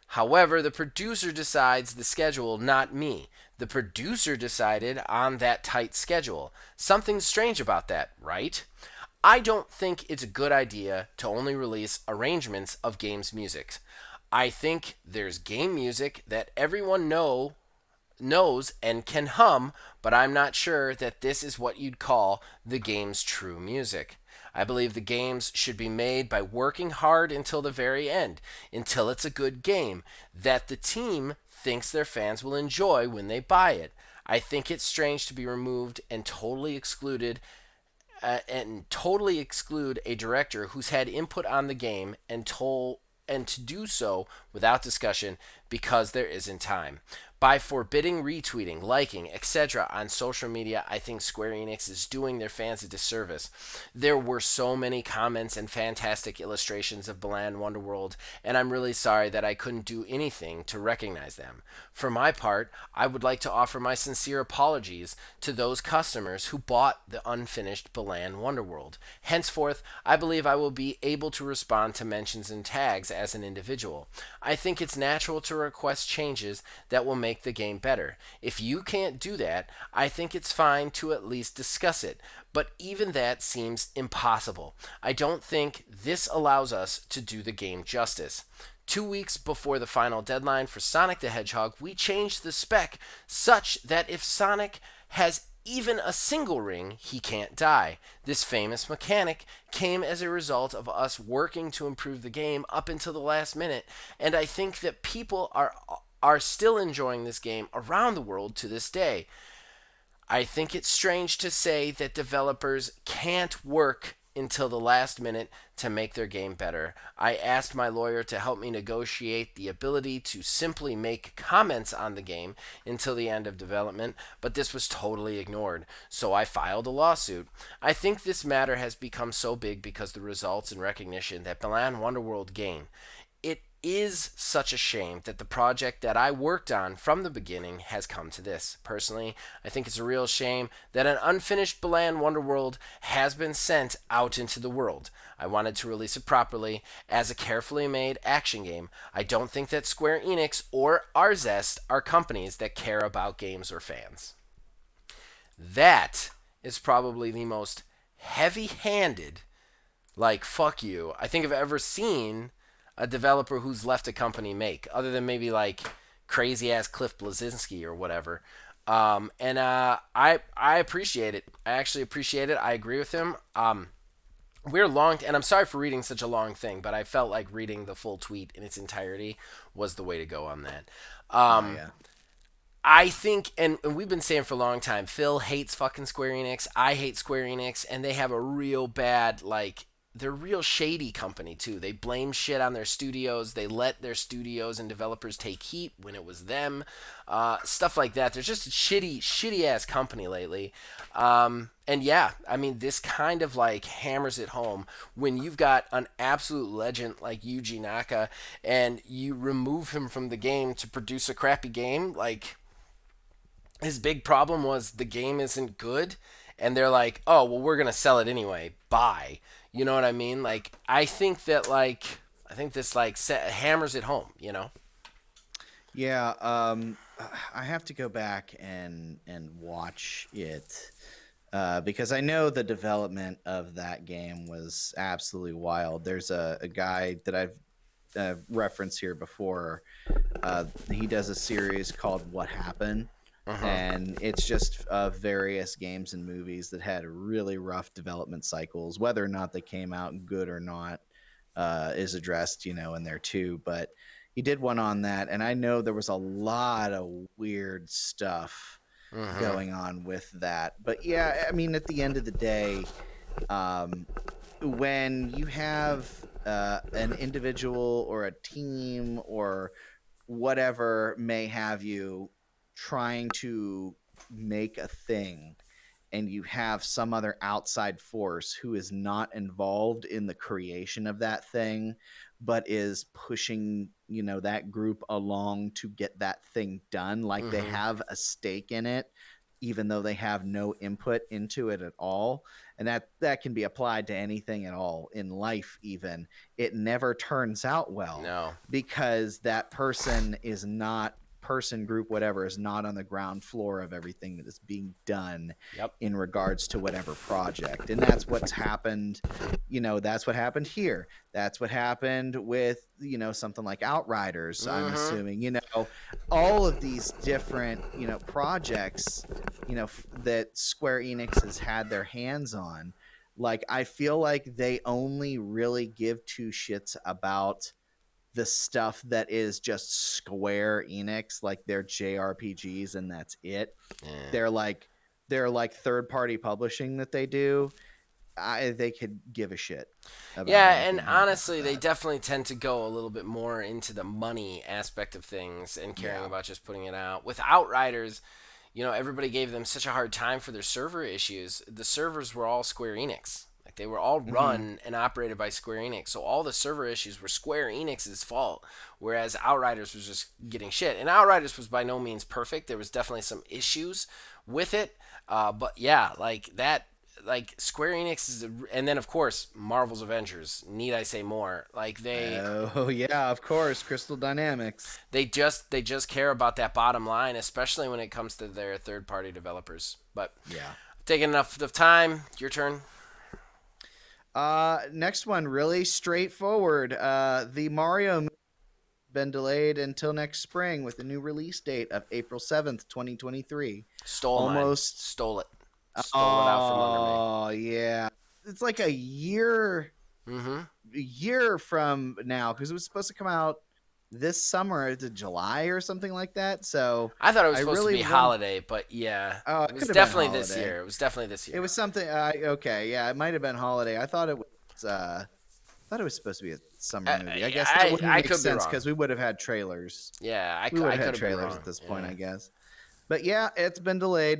However, the producer decides the schedule, not me. The producer decided on that tight schedule. Something strange about that, right? I don't think it's a good idea to only release arrangements of games' music. I think there's game music that everyone knows and can hum, but I'm not sure that this is what you'd call the game's true music. I believe the games should be made by working hard until the very end, until it's a good game that the team thinks their fans will enjoy when they buy it. I think it's strange to be removed and totally exclude a director who's had input on the game and to do so without discussion because there isn't time. By forbidding retweeting, liking, etc. on social media, I think Square Enix is doing their fans a disservice. There were so many comments and fantastic illustrations of Balan Wonderworld, and I'm really sorry that I couldn't do anything to recognize them. For my part, I would like to offer my sincere apologies to those customers who bought the unfinished Balan Wonderworld. Henceforth, I believe I will be able to respond to mentions and tags as an individual. I think it's natural to request changes that will make the game better. If you can't do that, I think it's fine to at least discuss it, but even that seems impossible. I don't think this allows us to do the game justice. 2 weeks before the final deadline for Sonic the Hedgehog, we changed the spec such that if Sonic has even a single ring, he can't die. This famous mechanic came as a result of us working to improve the game up until the last minute, and I think that people are still enjoying this game around the world to this day. I think it's strange to say that developers can't work until the last minute to make their game better. I asked my lawyer to help me negotiate the ability to simply make comments on the game until the end of development, but this was totally ignored, so I filed a lawsuit. I think this matter has become so big because the results and recognition that Balan Wonderworld gained. It is such a shame that the project that I worked on from the beginning has come to this. Personally, I think it's a real shame that an unfinished Balan Wonderworld has been sent out into the world. I wanted to release it properly as a carefully made action game. I don't think that Square Enix or Arzest are companies that care about games or fans. That is probably the most heavy-handed, like, fuck you, I think I've ever seen a developer who's left a company make, other than maybe like crazy ass Cliff Blazinski or whatever. I appreciate it. I actually appreciate it. I agree with him. We're long, and I'm sorry for reading such a long thing, but I felt like reading the full tweet in its entirety was the way to go on that.
Oh yeah.
I think, and we've been saying for a long time, Phil hates fucking Square Enix. I hate Square Enix, and they have a real bad, like, they're a real shady company, too. They blame shit on their studios. They let their studios and developers take heat when it was them. Stuff like that. They're just a shitty ass company lately. And yeah, I mean, this kind of, like, hammers it home when you've got an absolute legend like Yuji Naka and you remove him from the game to produce a crappy game. Like, his big problem was the game isn't good, and they're like, oh well, we're gonna sell it anyway, bye. You know what I mean? Like, I think that, like, I think this, like, hammers it home, you know.
Yeah, I have to go back and watch it because I know the development of that game was absolutely wild. There's a guy that I've referenced here before. He does a series called What Happened,
Uh-huh.
and it's just various games and movies that had really rough development cycles. Whether or not they came out good or not is addressed, in there too. But he did one on that, and I know there was a lot of weird stuff
Uh-huh.
going on with that. But yeah, I mean, at the end of the day, um, when you have an individual or a team or whatever may have you trying to make a thing, and you have some other outside force who is not involved in the creation of that thing but is pushing that group along to get that thing done, like they
Uh-huh.
have a stake in it even though they have no input into it at all. And that can be applied to anything at all in life. Even it never turns out well
No.
because that person is not, person group whatever, is not on the ground floor of everything that is being done
Yep.
in regards to whatever project. And that's what's happened. That's what happened here. That's what happened with something like Outriders, I'm
Uh-huh.
assuming. All of these different projects that Square Enix has had their hands on. Like, I feel like they only really give two shits about the stuff that is just Square Enix, like their JRPGs, and that's it.
Yeah.
They're like third party publishing that they do. they could give a shit about
Yeah,
anything
and
that happens with
honestly, they
that.
definitely tend to go a little bit more into the money aspect of things and caring
Yeah.
about just putting it out. With Outriders, everybody gave them such a hard time for their server issues. The servers were all Square Enix. Like they were all
Hmm.
run and operated by Square Enix. So all the server issues were Square Enix's fault, whereas Outriders was just getting shit. And Outriders was by no means perfect. There was definitely some issues with it. But yeah, like that like Square Enix is, and then of course Marvel's Avengers. Need I say more? Like
Oh yeah, of course, Crystal Dynamics.
they just care about that bottom line, especially when it comes to their third party developers. But
Yeah.
taking enough of time. Your turn.
Next one, really straightforward. The Mario movie has been delayed until next spring with a new release date of April 7th, 2023.
Stole mine.
Almost.
Stole it. Stole it out from under me.
Oh yeah, it's like a
Mm-hmm.
year from now because it was supposed to come out this summer to July or something like that. So
I thought it was
I
supposed to
really
be
want.
holiday, but yeah,
Oh,
it
it
was
could have been
definitely this
holiday.
year. It was definitely this
It
year.
was something. Okay, yeah, it might have been holiday. I thought it was. Thought it was supposed to be a summer movie. I guess that wouldn't
I
make
could be
sense
wrong.
because we would have had trailers.
Yeah, I,
We would
I
have
could
had
have been
trailers
wrong.
at this point,
Yeah.
I guess. But yeah, it's been delayed.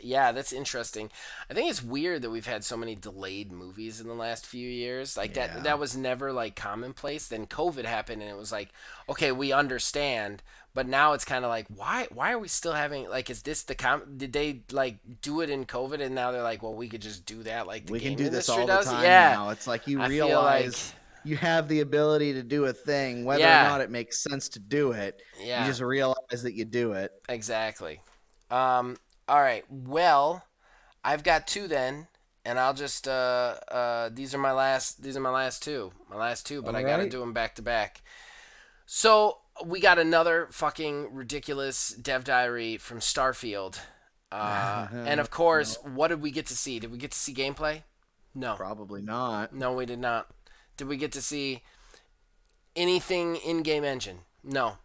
Yeah, that's interesting. I think it's weird that we've had so many delayed movies in the last few years. Like that
Yeah.
that was never like commonplace. Then COVID happened and it was like, okay, we understand, but now it's kind of like why are we still having like is this did they like do it in COVID and now they're like, well, we could just do that like the
We can
game
do this
industry
all the
does?
time
Yeah.
now. It's like you
I feel like
realize you have the ability to do a thing, whether or
yeah.
not it makes sense to do it. You
Yeah.
just realize that you do it.
Exactly. All right. Well, I've got two then, and I'll just these are my last two. My last two, but
All
I got to
right.
do them back to back. So, we got another fucking ridiculous dev diary from Starfield. And of course,
No,
what did we get to see? Did we get to see gameplay? No.
probably not.
No, we did not. Did we get to see anything in-game engine? No.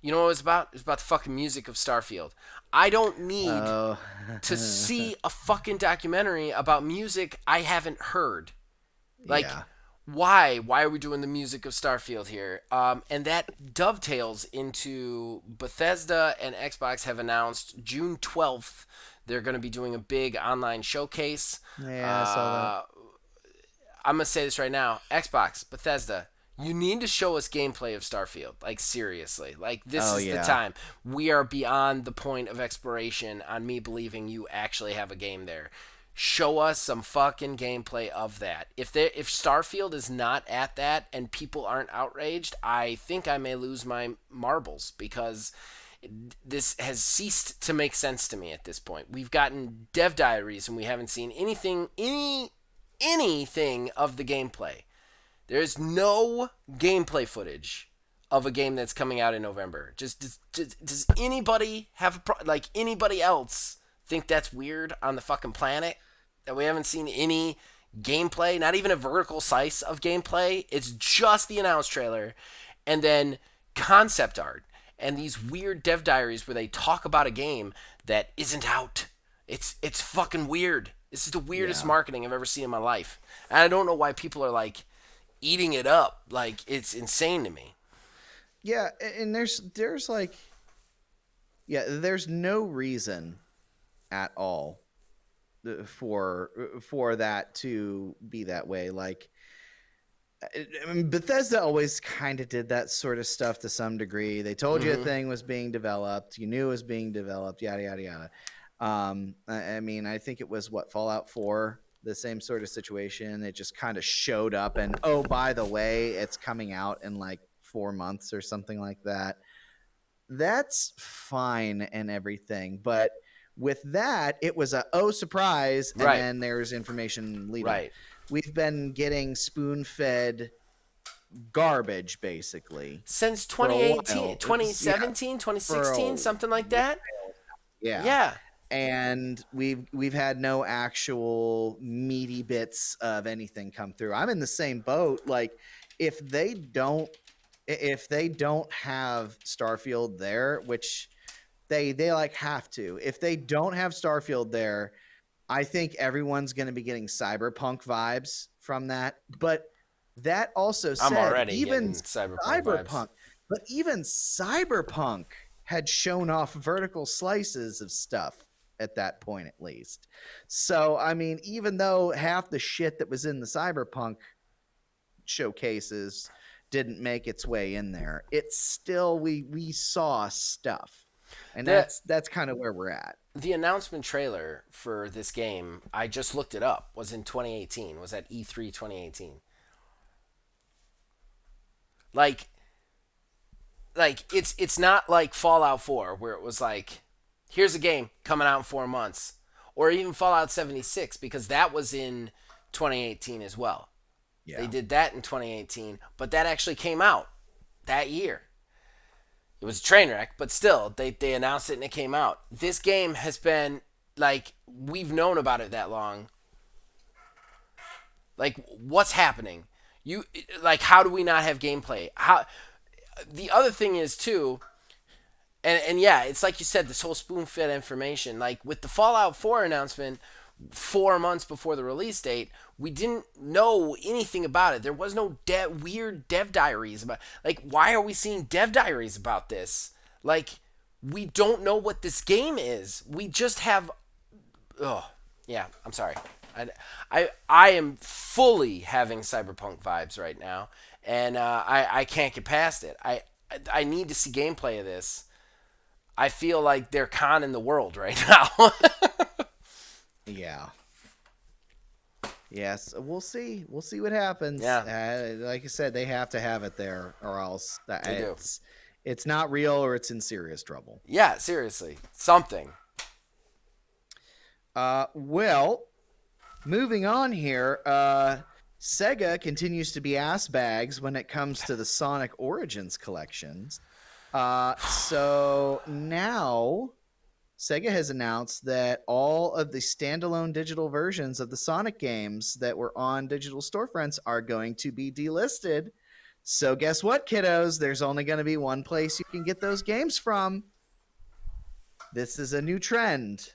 You know what it was about? It was about the fucking music of Starfield. I don't need
Oh,
to see a fucking documentary about music I haven't heard. Like,
yeah.
why? Why are we doing the music of Starfield here? And that dovetails into Bethesda and Xbox have announced June 12th they're going to be doing a big online showcase.
Yeah, I saw that.
I'm gonna say this right now: Xbox, Bethesda, you need to show us gameplay of Starfield. Like seriously, like this
Oh
is the
yeah.
time. We are beyond the point of exploration on me believing you actually have a game there. Show us some fucking gameplay of that. If Starfield is not at that and people aren't outraged, I think I may lose my marbles because this has ceased to make sense to me at this point. We've gotten dev diaries and we haven't seen anything of the gameplay. There's no gameplay footage of a game that's coming out in November. Does anybody have like anybody else think that's weird on the fucking planet that we haven't seen any gameplay, not even a vertical slice of gameplay? It's just the announced trailer and then concept art and these weird dev diaries where they talk about a game that isn't out. It's fucking weird. This is the weirdest
Yeah.
marketing I've ever seen in my life. And I don't know why people are like eating it up. Like it's insane to me.
Yeah, and there's like there's no reason at all for that to be that way. Like I mean, Bethesda always kind of did that sort of stuff to some degree. They told you a
Mm-hmm.
thing was being developed, you knew it was being developed, yada yada yada. I mean, I think it was what Fallout 4, the same sort of situation. It just kind of showed up, and oh, by the way, it's coming out in like 4 months or something like that. That's fine and everything, but with that, it was a oh surprise, and
Right.
then there's information leading.
Right.
We've been getting spoon fed garbage basically
Since
for a
2018,
while. Yeah,
2017,
for a
2016, something like that.
yeah.
Yeah.
And we've had no actual meaty bits of anything come through. I'm in the same boat. Like if they don't have Starfield there, which they like have to. If they don't have Starfield there, I think everyone's going to be getting cyberpunk vibes from that. But that also
I'm
said,
already getting cyberpunk vibes.
even cyberpunk had shown off vertical slices of stuff at that point, at least. So, I mean, even though half the shit that was in the cyberpunk showcases didn't make its way in there, it's still we saw stuff, and
The
that's kind of where we're at.
the announcement trailer for this game, I just looked it up, was in 2018. Was at E3 2018. Like it's not like Fallout 4 where it was like here's a game coming out in 4 months, or even Fallout 76 because that was in 2018 as well. They
Yeah.
did that in 2018, but that actually came out that year. It was a train wreck, but still, they announced it and it came out. This game has been like we've known about it that long. Like, what's happening? You like, how do we not have gameplay? How the other thing is too, and yeah, it's like you said, this whole spoon fed information. Like with the Fallout 4 announcement, 4 months before the release date, we didn't know anything about it. There was no weird dev diaries about. Like, why are we seeing dev diaries about this? Like, we don't know what this game is. We just have. Oh, yeah. I'm sorry. I am fully having cyberpunk vibes right now, and I can't get past it. I need to see gameplay of this. I feel like they're conning the world right now.
Yeah. Yes, we'll see. We'll see what happens.
Yeah,
Like I said, they have to have it there, or else
they do.
it's not real, or it's in serious trouble.
Yeah, seriously, something.
Well, moving on here. Sega continues to be ass bags when it comes to the Sonic Origins collections. So now Sega has announced that all of the standalone digital versions of the Sonic games that were on digital storefronts are going to be delisted. So guess what, kiddos? There's only going to be one place you can get those games from. This is a new trend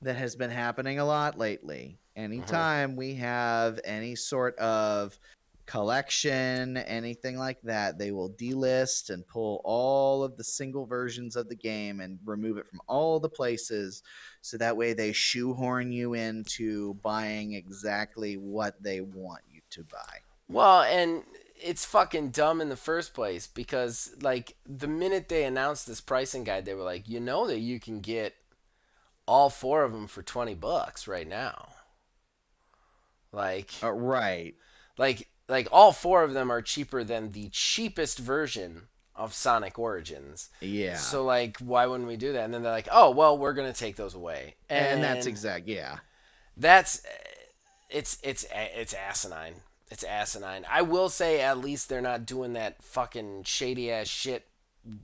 that has been happening a lot lately. Anytime we have any sort of collection, anything like that, they will delist and pull all of the single versions of the game and remove it from all the places, so that way they shoehorn you into buying exactly what they want you to buy.
Well, and it's fucking dumb in the first place because, like, the minute they announced this pricing guide, they were like, you know that you can get all 4 of them for $20 right now. Like,
Right.
like all 4 of them are cheaper than the cheapest version of Sonic Origins.
Yeah.
So like, why wouldn't we do that? And then they're like, oh well, we're gonna take those away.
And that's yeah.
That's it's asinine. It's asinine. I will say at least they're not doing that fucking shady ass shit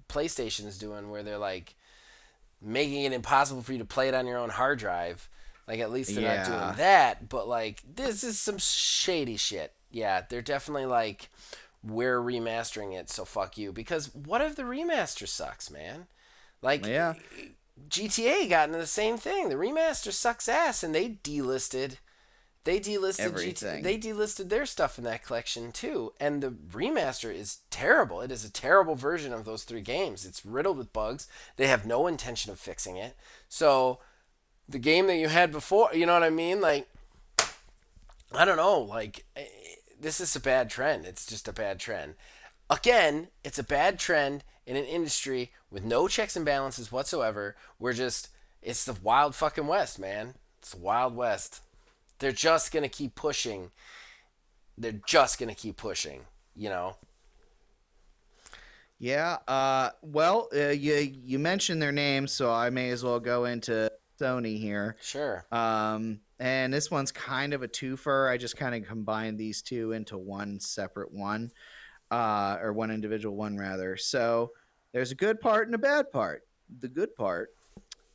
PlayStation's doing, where they're like making it impossible for you to play it on your own hard drive. Like, at least they're not doing that. But like, this is some shady shit. Yeah, they're definitely like, we're remastering it, so fuck you. Because what if the remaster sucks, man? Like,
Yeah.
GTA got into the same thing. The remaster sucks ass, and they delisted. They delisted
Everything.
They delisted their stuff in that collection too. And the remaster is terrible. It is a terrible version of those 3 games. It's riddled with bugs. They have no intention of fixing it. So the game that you had before, you know what I mean? Like, I don't know. Like, this is a bad trend. It's just a bad trend. Again, it's a bad trend in an industry with no checks and balances whatsoever. It's the wild fucking West, man. It's the Wild West. They're just going to keep pushing. They're just going to keep pushing, you know?
Yeah. Well, you mentioned their names, so I may as well go into Sony here.
Sure.
And this one's kind of a twofer. I just kind of combined these two into one separate one, or one individual one rather. So there's a good part and a bad part. The good part,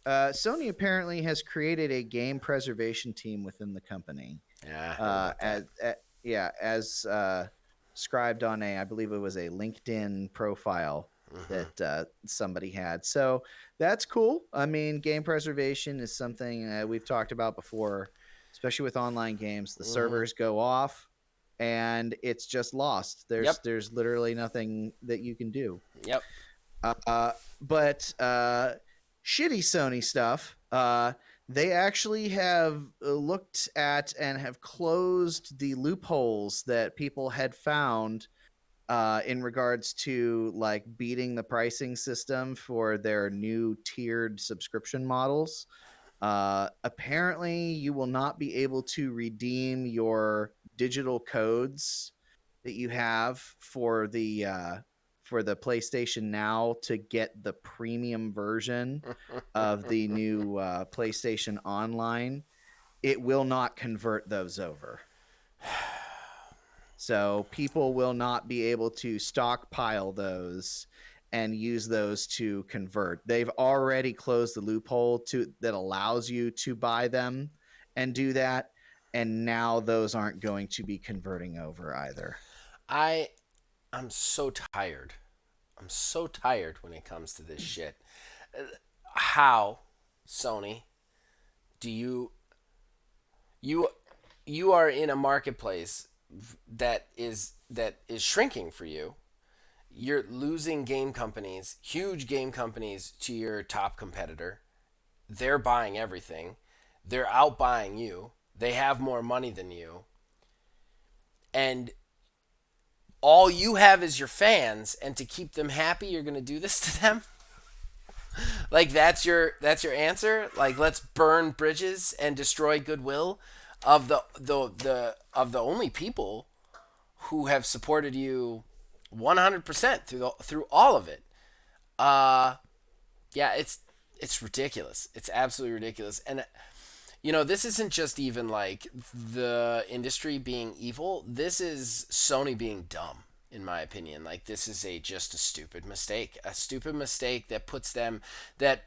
Sony apparently has created a game preservation team within the company.
Yeah. I heard about that.
As scribed on I believe it was a LinkedIn profile that somebody had. So that's cool. I mean, game preservation is something we've talked about before. especially with online games. The
Mm-hmm.
servers go off, and it's just lost.
Yep.
There's literally nothing that you can do.
Yep.
But shitty Sony stuff. They actually have looked at and have closed the loopholes that people had found in regards to like beating the pricing system for their new tiered subscription models. Apparently, you will not be able to redeem your digital codes that you have for the PlayStation Now to get the premium version of the new PlayStation Online. It will not convert those over. So people will not be able to stockpile those and use those to convert. They've already closed the loophole that allows you to buy them and do that, and now those aren't going to be converting over either.
I I'm so tired. I'm so tired when it comes to this shit. How, Sony, do you you are in a marketplace that is shrinking for you. You're losing game companies, huge game companies, to your top competitor. They're buying everything. They're outbuying you. They have more money than you. And all you have is your fans, and to keep them happy, you're going to do this to them? Like that's your answer? Like let's burn bridges and destroy goodwill of the only people who have supported you 100% through all of it. Uh yeah, it's ridiculous. It's absolutely ridiculous. And this isn't just even like the industry being evil. This is Sony being dumb, in my opinion. Like this is just a stupid mistake. A stupid mistake that puts them that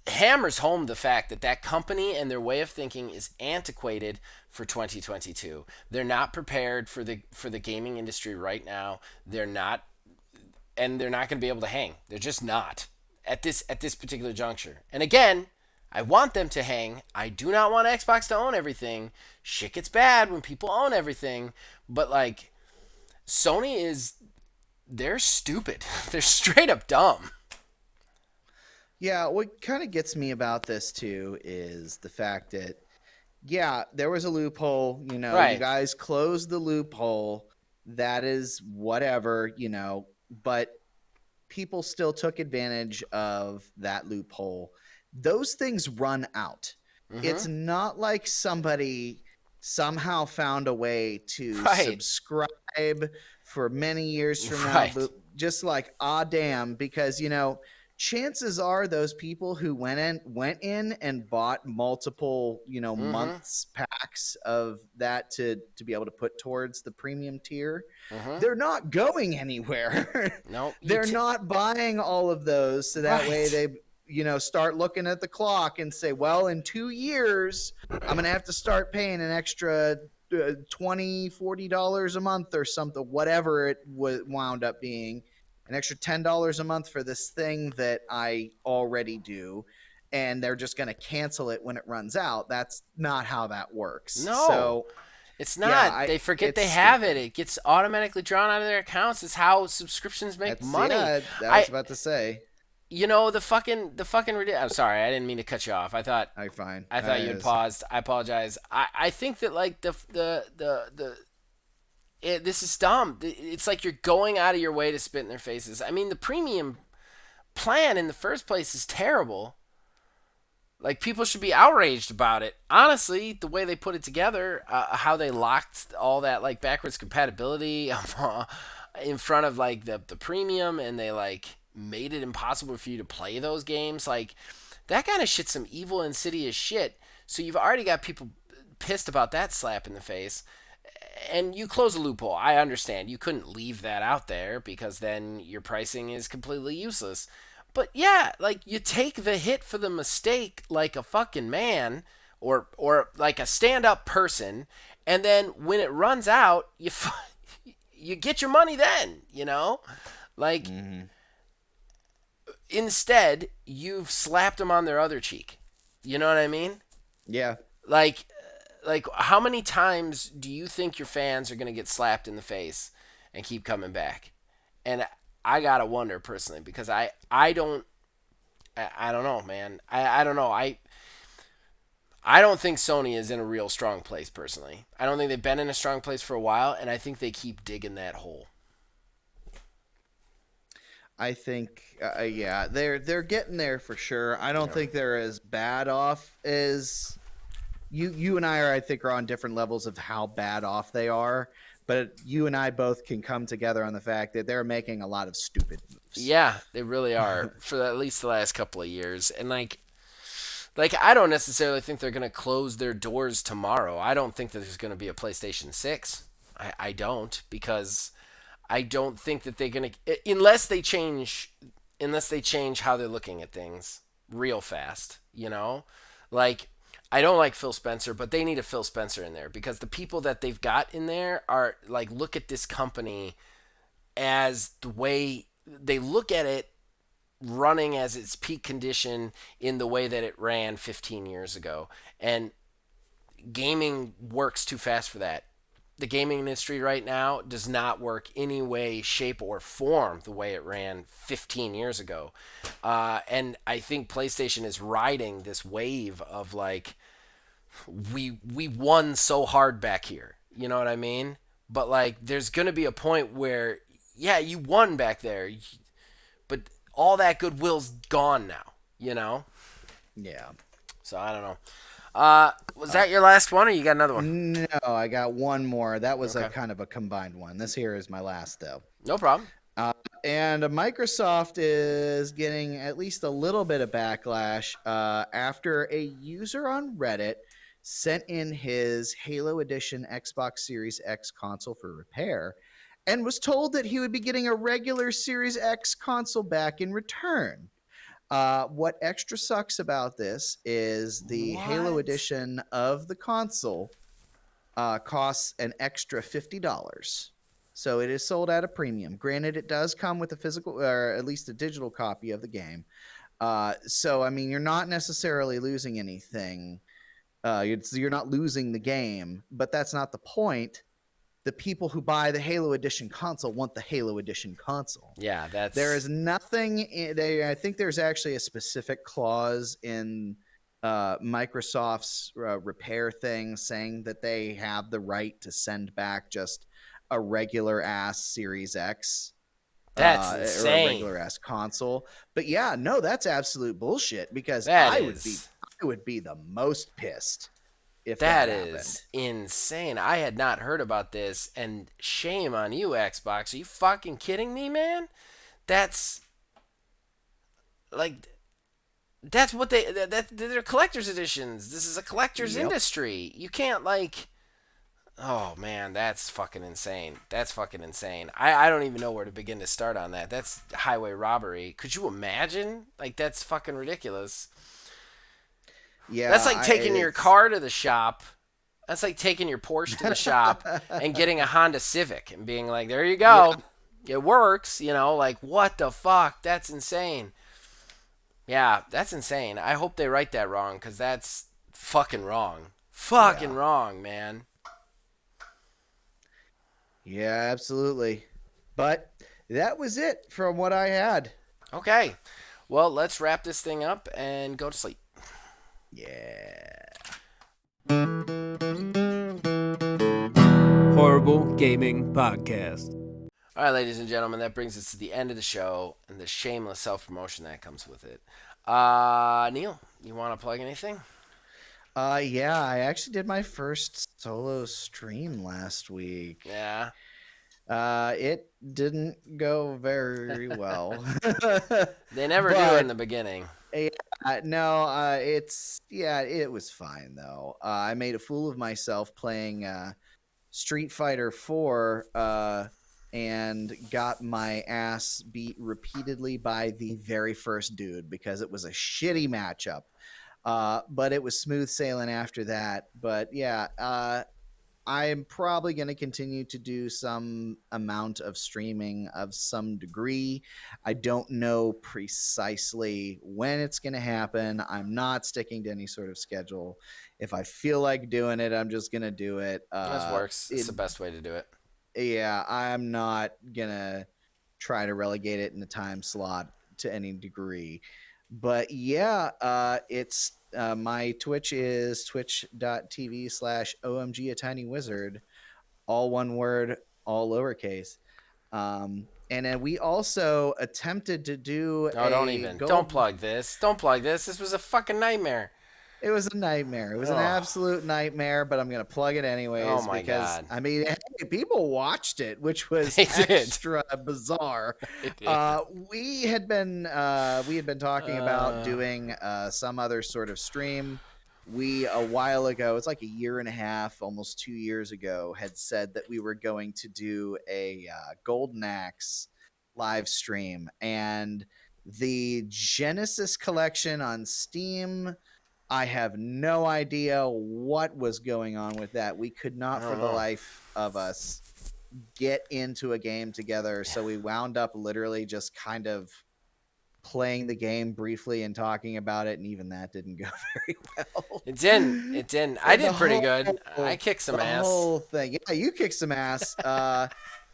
hammers home the fact that that company and their way of thinking is antiquated for 2022. They're not prepared for the gaming industry right now. They're not, and they're not going to be able to hang. They're just not at this particular juncture. And again, I want them to hang. I do not want Xbox to own everything. Shit gets bad when people own everything. But like Sony they're stupid. They're straight up dumb.
Yeah, what kind of gets me about this too is the fact that, yeah, there was a loophole. You
Right.
guys closed the loophole. That is whatever, but people still took advantage of that loophole. Those things run out. It's
Mhm.
not like somebody somehow found a way to
Right.
subscribe for many years from now,
Right.
just like, ah, damn, because, chances are those people who went in and bought multiple,
Mhm.
months packs of that to be able to put towards the premium tier,
Mhm.
they're not going anywhere.
No,
They're not buying all of those so that way
right.
they start looking at the clock and say, well, in 2 years I'm gonna have to start paying an extra $20-$40 a month or something, whatever it wound up being, an extra $10 a month for this thing that I already do, and they're just going to cancel it when it runs out. That's not how that works.
No.
So
It's
yeah,
not. They forget
it's
they have it.
stupid.
It gets automatically drawn out of their accounts. It's how subscriptions make
That's
money.
yeah. I was
I
about to say.
the fucking I'm sorry. I didn't mean to cut you off.
I fine.
I thought you had paused. I apologize. I think that like this is dumb. It's like you're going out of your way to spit in their faces. I mean, the premium plan in the first place is terrible. Like people should be outraged about it. Honestly, the way they put it together, how they locked all that like backwards compatibility in front of like the premium, and they like made it impossible for you to play those games. Like that kind of shit's some evil, insidious shit. So you've already got people pissed about that slap in the face, and you close a loophole. I understand you couldn't leave that out there because then your pricing is completely useless. But yeah, like you take the hit for the mistake like a fucking man, or like a stand-up person, and then when it runs out, you get your money then. Like
Mm-hmm.
instead, you've slapped them on their other cheek. You know what I mean?
Yeah.
like how many times do you think your fans are going to get slapped in the face and keep coming back? And I gotta wonder personally because I don't know, man. I don't know. I don't think Sony is in a real strong place personally. I don't think they've been in a strong place for a while, and I think they keep digging that hole.
I think, yeah, they're getting there for sure. I don't
Yeah.
think they're as bad off as you and I are. I think are on different levels of how bad off they are. But you and I both can come together on the fact that they're making a lot of stupid moves.
Yeah, they really are for at least the last couple of years, and like I don't necessarily think they're gonna close their doors tomorrow. I don't think that there's gonna be a PlayStation 6. I don't because I don't think that they're gonna unless they change how they're looking at things real fast. Like I don't like Phil Spencer, but they need a Phil Spencer in there because the people that they've got in there are like look at this company as the way they look at it running as its peak condition in the way that it ran 15 years ago. And gaming works too fast for that. The gaming industry right now does not work any way, shape, or form the way it ran 15 years ago. And I think PlayStation is riding this wave of like, we won so hard back here. You know what I mean? But like, there's going to be a point where, yeah, you won back there, but all that goodwill's gone now, you know?
Yeah.
So I don't know. Was that your last one or you got another one?
No, I got one more. That was a
Okay.
kind of a combined one. This here is my last though.
No problem.
And Microsoft is getting at least a little bit of backlash after a user on Reddit sent in his Halo Edition Xbox Series X console for repair and was told that he would be getting a regular Series X console back in return. What extra sucks about this is the Halo
What?
Edition of the console costs an extra $50. So it is sold at a premium. Granted, it does come with a physical or at least a digital copy of the game. So, I mean, you're not necessarily losing anything. You're not losing the game, but that's not the point. The people who buy the Halo Edition console want the Halo Edition console.
Yeah,
There
that's
is nothing. I think there's actually a specific clause in Microsoft's repair thing saying that they have the right to send back just a regular ass Series X
that's
or a
insane.
regular ass console. But yeah, no, that's absolute bullshit because
That
I
is
would be the most pissed if
that
that happened.
is insane. I had not heard about this, and shame on you, Xbox. Are you fucking kidding me, man? That's like that's what they're collector's editions. This is a collector's
Yep.
industry. You can't like oh man, that's fucking insane. That's fucking insane. I don't even know where to begin to start on that. That's highway robbery. Could you imagine? Like that's fucking ridiculous.
Yeah,
That's like taking your
it's
car to the shop. That's like taking your Porsche to the shop and getting a Honda Civic and being like, "There you
yeah,
go. It works." Like what the fuck? That's insane. Yeah, that's insane. I hope they write that wrong cuz that's fucking wrong. Fucking
yeah,
wrong, man.
yeah, absolutely. But that was it from what I had.
Okay. Well, let's wrap this thing up and go to sleep.
Yeah.
Horrible Gaming Podcast.
All right, ladies and gentlemen, that brings us to the end of the show and the shameless self-promotion that comes with it. Neil, you want to plug anything?
Yeah, I actually did my first solo stream last week.
Yeah.
It didn't go very well.
They never do in
But
the beginning.
no, it was fine though. I made a fool of myself playing Street Fighter 4 and got my ass beat repeatedly by the very first dude because it was a shitty matchup. But it was smooth sailing after that. But yeah, I'm probably going to continue to do some amount of streaming of some degree. I don't know precisely when it's going to happen. I'm not sticking to any sort of schedule. If I feel like doing it, I'm just going to do it.
This works. It's the best way to do it.
Yeah, I'm not going to try to relegate it in the time slot to any degree. But yeah, it's my Twitch is twitch.tv/OMG a tiny wizard, all one word, all lowercase. And then we also attempted to do
No, don't
a
even. Don't
gold.
plug this. Don't plug this. This was a fucking nightmare.
It was a nightmare. It was an
Oh,
absolute nightmare, but I'm going to plug it
oh
anyways
my
because,
god.
I mean, hey, people watched it, which was
They did.
extra bizarre.
They did.
We had been talking about
Uh,
doing some other sort of stream. We a while ago, it's like a year and a half, almost 2 years ago, had said that we were going to do a Golden Axe live stream, and the Genesis collection on Steam, I have no idea what was going on with that. We could
I
not for
don't
the
know.
life of us get into a game together. So we wound up literally just kind of playing the game briefly and talking about it. And even that didn't go very well.
It didn't. It didn't. I
the
did pretty good. I
whole
kicked
the
some ass.
whole thing. Yeah, you kicked some ass.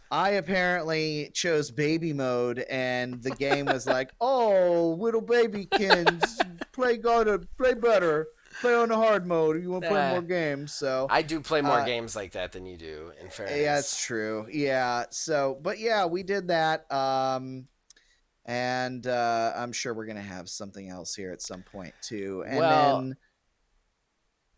I apparently chose baby mode, and the game was like, "Oh, little babykins, play better, play on the hard mode. You want to play
Nah,
more games?" So,
I do play more
uh,
games like that than you do, in
yeah, it's
fairness.
true. Yeah. So, but yeah, we did that. And I'm sure we're gonna have something else here at some point too. And
Well,
then,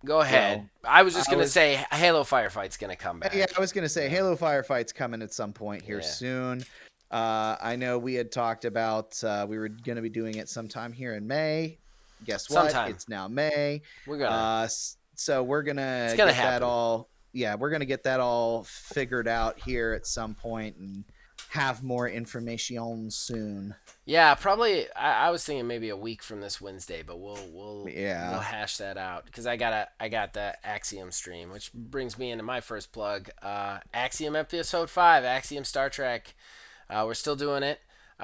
go ahead.
well,
I was just
I
going to
was
say Halo Firefight's going to come
Yeah,
back.
I was gonna say
Yeah.
Halo Firefight's coming at some point here
Yeah.
soon. I know we had talked about we were gonna be doing it sometime here in May. Guess what?
Sometime.
It's now May.
We're going to.
So we're
It's
gonna
going to
get that
happen.
all. Yeah, we're gonna get that all figured out here at some point and have more information soon.
Yeah, probably. I was thinking maybe a week from this Wednesday, but we'll
Yeah.
hash that out because I got the Axiom stream, which brings me into my first plug. Axiom Episode 5, Axiom Star Trek. We're still doing it.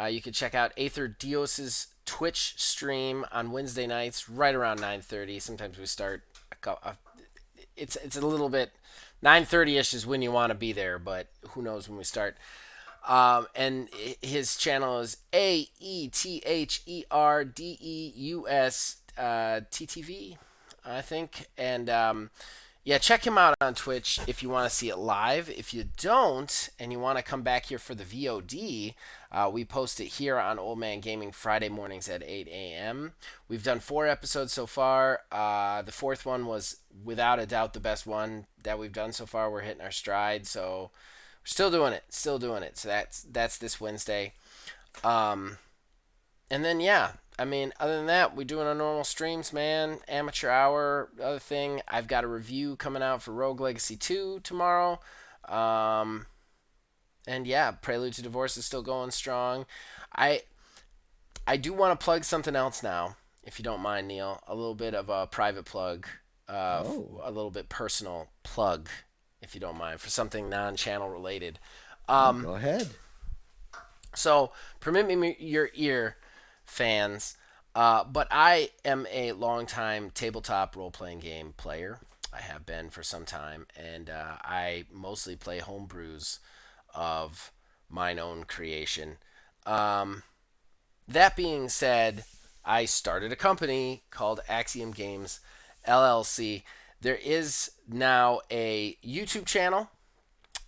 You can check out Aether Dios's Twitch stream on Wednesday nights, right around 9:30. Sometimes we start. It's a little bit 9:30 ish is when you want to be there, but who knows when we start. And his channel is AETHERDEUS I think. And yeah, check him out on Twitch if you want to see it live. If you don't and you want to come back here for the VOD, we post it here on Old Man Gaming Friday mornings at 8 a.m. We've done 4 episodes so far. The fourth one was without a doubt the best one that we've done so far. We're hitting our stride, so we're still doing it. Still doing it. So that's this Wednesday. Um, and then yeah, I mean, other than that, we doing our normal streams, man. Amateur hour. Other thing, I've got a review coming out for Rogue Legacy 2 tomorrow. Um, and yeah, Prelude to Divorce is still going strong. I I do want to plug something else now, if you don't mind, Neil. A little bit of a private plug,
Oh.
a little bit personal plug, if you don't mind, for something non-channel related.
Oh,
Um,
go ahead.
So, permit me your ear, fans, but I am a longtime tabletop role playing game player. I have been for some time, and I mostly play homebrews of mine own creation. Um, that being said, I started a company called Axiom Games LLC. There is now a YouTube channel.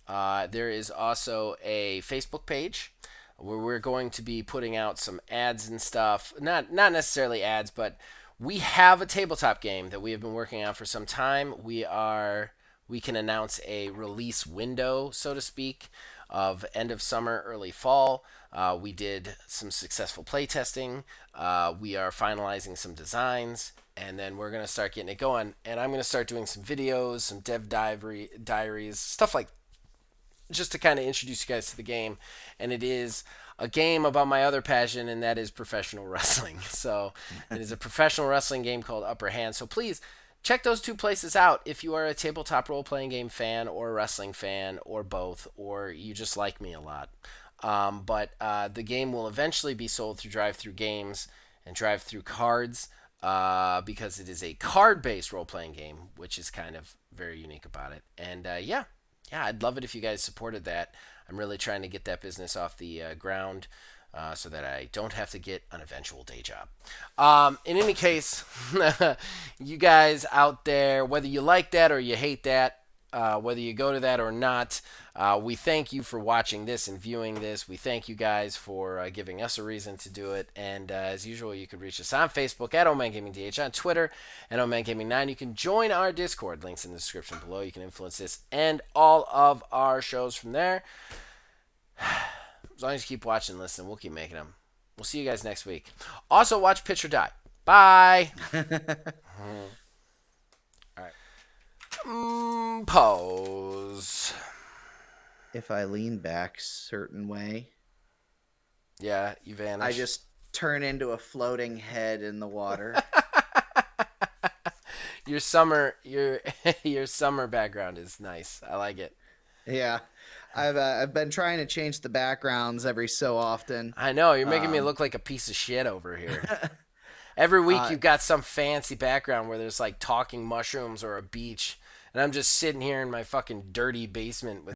There is also a Facebook page where we're going to be putting out some ads and stuff. Not necessarily ads, but we have a tabletop game that we have been working on for some time. We can announce a release window, so to speak, of end of summer, early fall. We did some successful playtesting. We are finalizing some designs, and then we're gonna start getting it going. And I'm gonna start doing some videos, some diaries, stuff like just to kind of introduce you guys to the game. And it is a game about my other passion, and that is professional wrestling. So it is a professional wrestling game called Upper Hand. So please check those two places out if you are a tabletop role playing game fan or a wrestling fan or both, or you just like me a lot. But the game will eventually be sold through Drive Through Games and Drive Through Cards because it is a card based role playing game, which is kind of very unique about it. And yeah, I'd love it if you guys supported that. I'm really trying to get that business off the ground so that I don't have to get an eventual day job. In any case, you guys out there, whether you like that or you hate that, whether you go to that or not, we thank you for watching this and viewing this. We thank you guys for giving us a reason to do it. And as usual, you can reach us on Facebook at OmanGamingDH, on Twitter at OmanGaming9. You can join our Discord. Links in the description below. You can influence this and all of our shows from there. As long as you keep watching and listening, we'll keep making them. We'll see you guys next week. Also, watch Pitch or Die. Bye. All right. Pose.
If I lean back certain way,
Yeah, you vanish.
I just turn into a floating head in the water.
your summer background is nice. I like it.
Yeah, I've been trying to change the backgrounds every so often.
I know you're making me look like a piece of shit over here. Every week you've got some fancy background where there's like talking mushrooms or a beach, and I'm just sitting here in my fucking dirty basement with